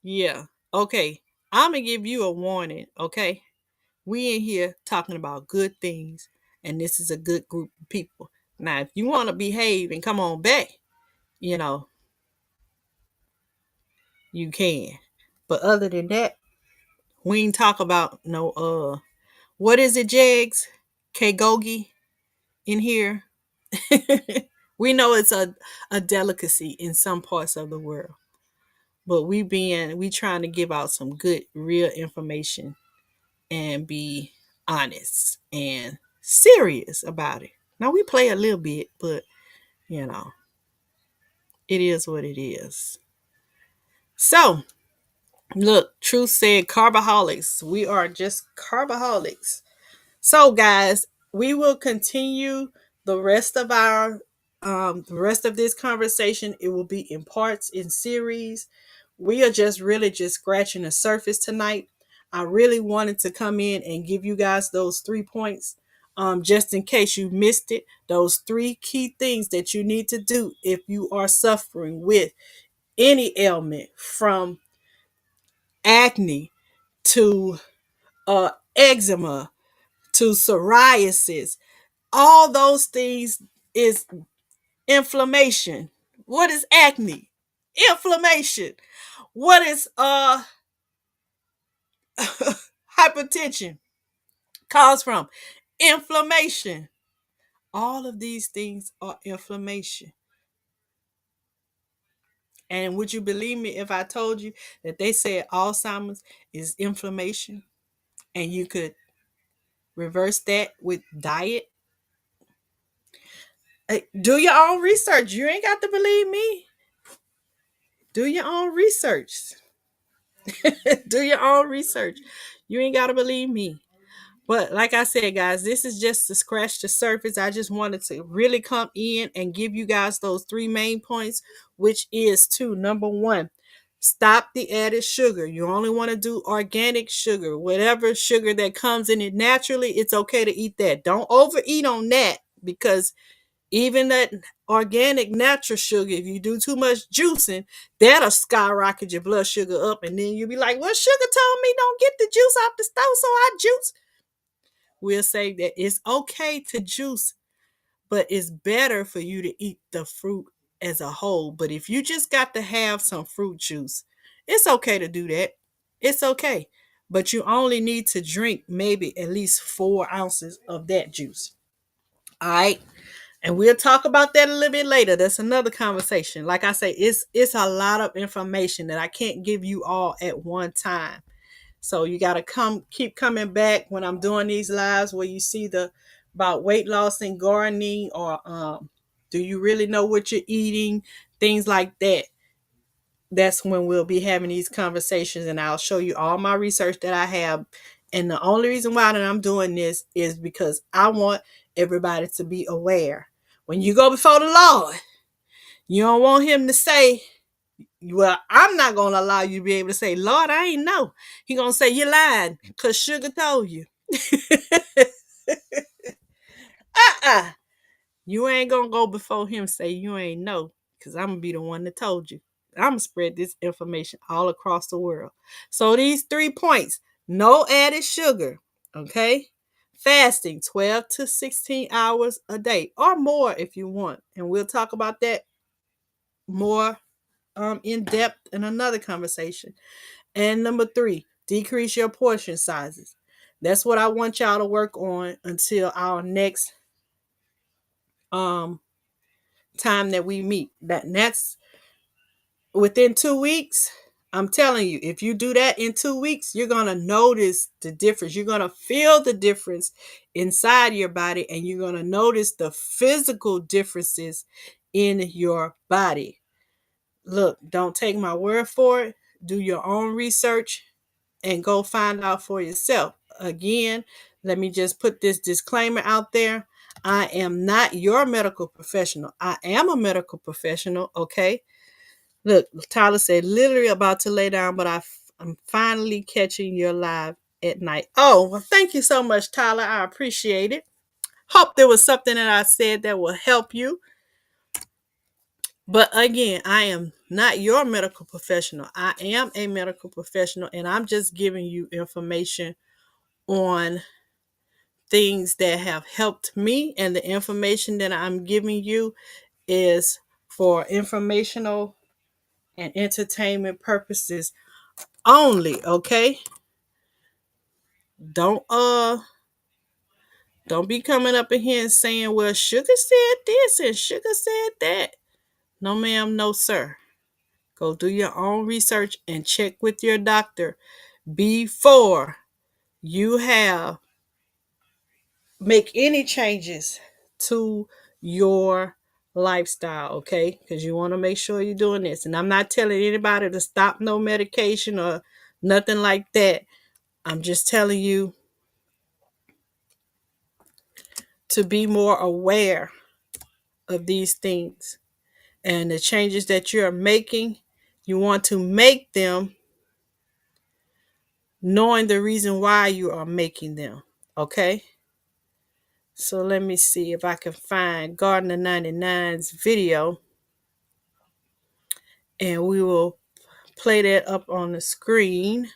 Yeah. Okay. I'm going to give you a warning, okay? We in here talking about good things, and this is a good group of people. Now, if you want to behave and come on back, you know, you can. But other than that, we ain't talk about no what is it, Jags? Kagogi in here. We know it's a delicacy in some parts of the world. But we trying to give out some good real information and be honest and serious about it. Now we play a little bit, but you know, it is what it is. So look, Truth said carbaholics. We are just carbaholics. So, guys, we will continue the rest of this conversation. It will be in parts, in series. We are just really just scratching the surface tonight. I really wanted to come in and give you guys those 3 points, just in case you missed it. Those 3 key things that you need to do if you are suffering with any ailment, from acne to eczema to psoriasis. All those things is inflammation. What is acne? Inflammation. What is hypertension? Caused from inflammation. All of these things are inflammation. And would you believe me if I told you that they said Alzheimer's is inflammation, and you could reverse that with diet? Hey, do your own research. You ain't got to believe me. Do your own research. Do your own research. You ain't got to believe me. But like I said, guys, this is just to scratch the surface. I just wanted to really come in and give you guys those 3 main points, which is to number one, stop the added sugar. You only want to do organic sugar, whatever sugar that comes in it naturally. It's okay to eat that. Don't overeat on that, because even that organic natural sugar, if you do too much juicing, that'll skyrocket your blood sugar up. And then you'll be like, well, sugar told me don't get the juice off the stove, so I juice. We'll say that it's okay to juice, but it's better for you to eat the fruit as a whole. But if you just got to have some fruit juice, it's okay to do that. It's okay. But you only need to drink maybe at least 4 ounces of that juice. All right. And we'll talk about that a little bit later. That's another conversation. Like I say, it's a lot of information that I can't give you all at one time. So you got to keep coming back when I'm doing these lives where you see the about weight loss and gardening, or do you really know what you're eating, things like that. That's when we'll be having these conversations, and I'll show you all my research that I have. And the only reason why that I'm doing this is because I want everybody to be aware. When you go before the Lord, you don't want him to say, well, I'm not going to allow you to be able to say, Lord, I ain't know. He going to say, you lied because sugar told you. uh-uh. You ain't going to go before him and say you ain't know, because I'm going to be the one that told you. I'm going to spread this information all across the world. So these 3 points, no added sugar, okay? Fasting 12 to 16 hours a day or more if you want. And we'll talk about that more in depth in another conversation. And number 3, decrease your portion sizes. That's what I want y'all to work on until our next um time that we meet. That's within 2 weeks. I'm telling you, if you do that in 2 weeks, you're going to notice the difference. You're going to feel the difference inside your body, and you're going to notice the physical differences in your body. Look, don't take my word for it. Do your own research and go find out for yourself. Again, let me just put this disclaimer out there. I am not your medical professional. I am a medical professional, okay? Look, Tyler said, literally about to lay down, but I'm finally catching your live at night. Oh, well, thank you so much, Tyler. I appreciate it. Hope there was something that I said that will help you. But again, I am not your medical professional. I am a medical professional, and I'm just giving you information on things that have helped me. And the information that I'm giving you is for informational and entertainment purposes only, okay? Don't don't be coming up in here and saying, well, Sugar said this and Sugar said that. No, ma'am, no, sir. Go do your own research and check with your doctor before you have make any changes to your lifestyle, okay? Because you want to make sure you're doing this. And I'm not telling anybody to stop no medication or nothing like that. I'm just telling you to be more aware of these things and the changes that you're making. You want to make them knowing the reason why you are making them, okay? So let me see if I can find Gardener 99's video, and we will play that up on the screen.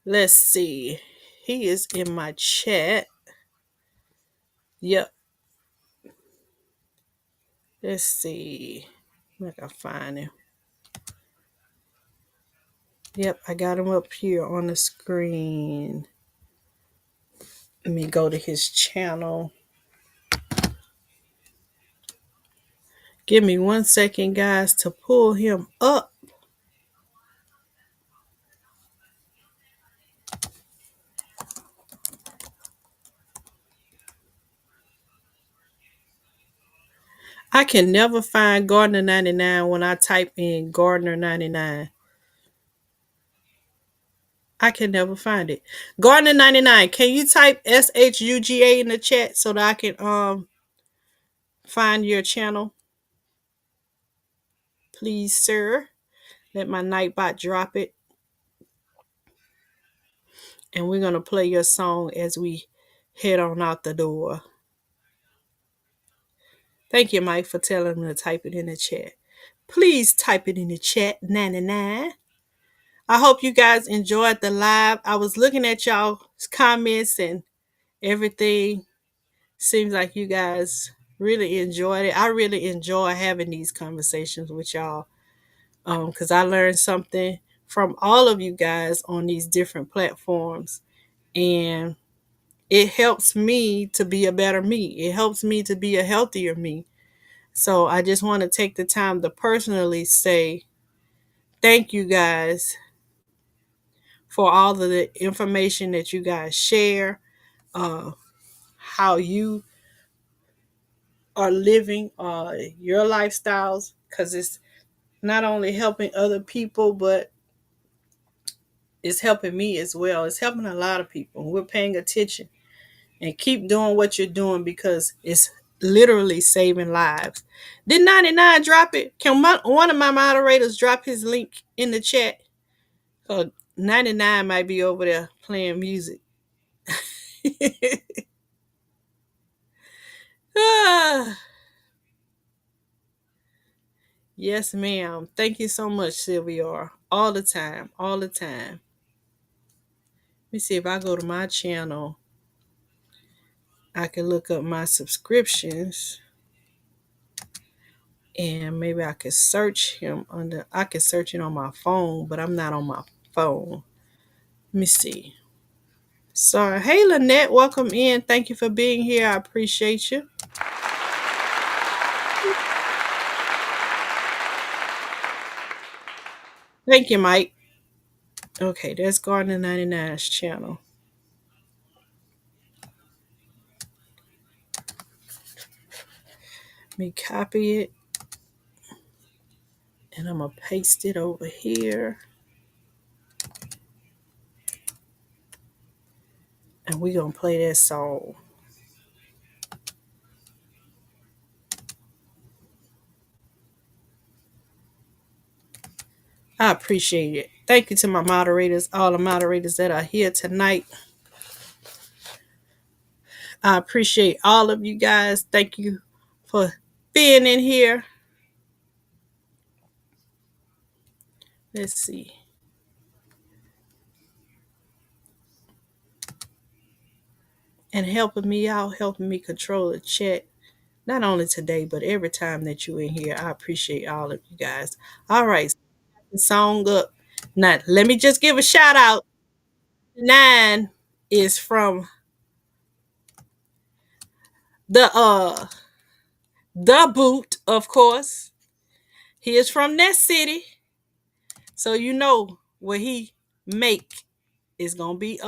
Let's see. He is in my chat. Yep. Let's see. I can find him. Yep, I got him up here on the screen. Let me go to his channel. Give me 1 second, guys, to pull him up. I can never find Gardener 99 when I type in Gardener 99. I can never find it. Gardener 99, can you type SHUGA in the chat so that I can find your channel? Please, sir. Let my Nightbot drop it. And we're going to play your song as we head on out the door. Thank you, Mike, for telling me to type it in the chat. Please type it in the chat, 99. I hope you guys enjoyed the live. I was looking at y'all's comments and everything. Seems like you guys really enjoyed it. I really enjoy having these conversations with y'all because I learned something from all of you guys on these different platforms. And it helps me to be a better me. It helps me to be a healthier me. So I just want to take the time to personally say thank you guys for all of the information that you guys share, how you are living your lifestyles, because it's not only helping other people, but it's helping me as well. It's helping a lot of people. We're paying attention and keep doing what you're doing because it's literally saving lives. Did 99 drop it? Can one of my moderators drop his link in the chat? 99 might be over there playing music. Yes, ma'am. Thank you so much, Sylvia. All the time. All the time. Let me see if I go to my channel. I can look up my subscriptions. And maybe I could search him I could search it on my phone, but I'm not on my phone. Let me see. Sorry. Hey, Lynette, welcome in. Thank you for being here. I appreciate you. Thank you, Mike. Okay, there's Gardener 99's channel. Let me copy it. And I'm going to paste it over here. And we're going to play that song. I appreciate it. Thank you to my moderators, all the moderators that are here tonight. I appreciate all of you guys. Thank you for being in here. Let's see. And helping me out, helping me control the chat. Not only today, but every time that you're in here. I appreciate all of you guys. All right. Song up. Now, let me just give a shout out. 9 is from the Boot, of course. He is from that city. So you know what he make is gonna be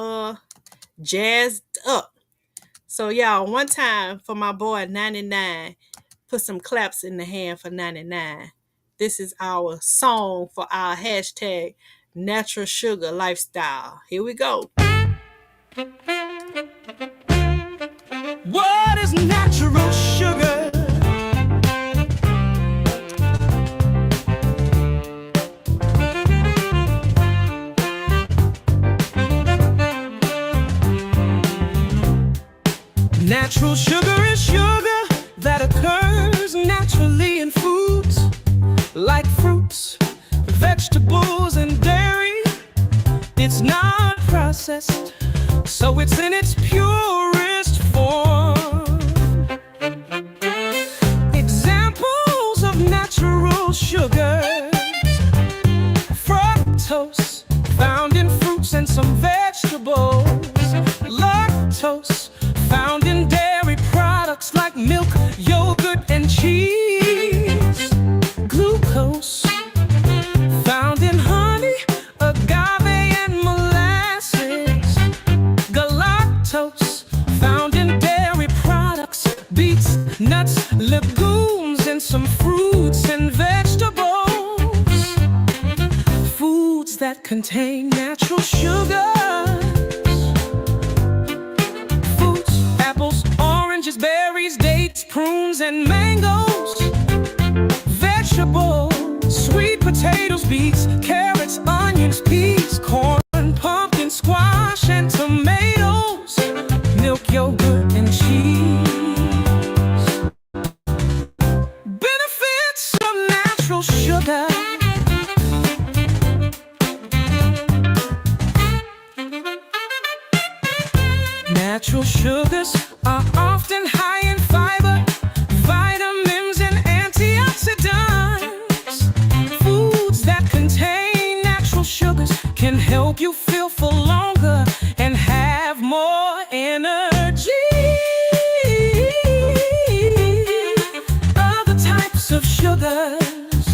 jazzed up. So y'all, one time for my boy 99, put some claps in the hand for 99. This is our song for our hashtag natural sugar lifestyle. Here we go. What is natural sugar? Natural sugar is sugar that occurs naturally in foods like fruits, vegetables, and dairy. It's not processed, so it's in its purest form. Examples of natural sugars: fructose, found in fruits and some vegetables; lactose, found in dairy products like milk, yogurt, and cheese; glucose, found in honey, agave, and molasses; galactose, found in dairy products, beets, nuts, legumes, and some fruits and vegetables. Foods that contain natural sugars: apples, oranges, berries, dates, prunes, and mangoes; vegetables, sweet potatoes, beets, carrots, onions, peas, corn, pumpkin, squash, and tomatoes; milk, yogurt, and cheese. Benefits of natural sugar: natural sugars are often high in fiber, vitamins, and antioxidants. Foods that contain natural sugars can help you feel full longer and have more energy. Other types of sugars: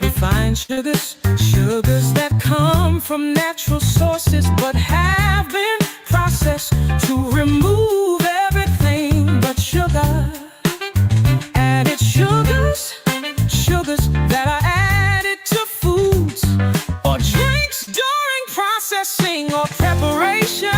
refined sugars, sugars that come from natural sources but have been processed to remove everything but sugar. Added sugars, sugars that are added to foods or drinks during processing or preparation.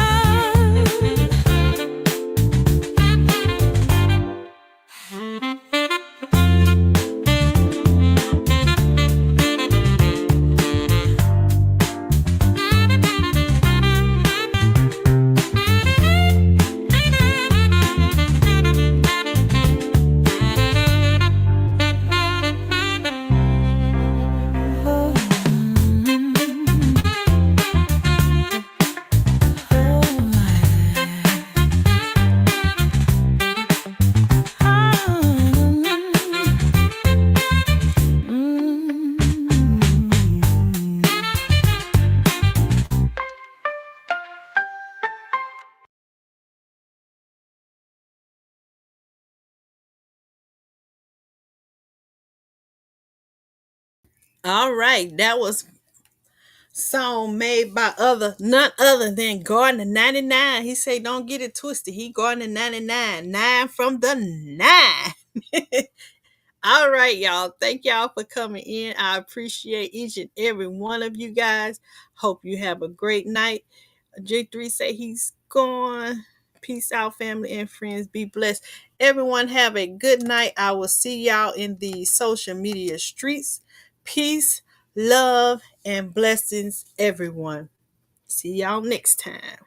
All right, that was song made by none other than Gardner 99. He say don't get it twisted. He Gardner 99. 9 from the 9. All right, y'all. Thank y'all for coming in. I appreciate each and every one of you guys. Hope you have a great night. J3 say he's gone. Peace out, family and friends. Be blessed. Everyone have a good night. I will see y'all in the social media streets. Peace, love, and blessings, everyone. See y'all next time.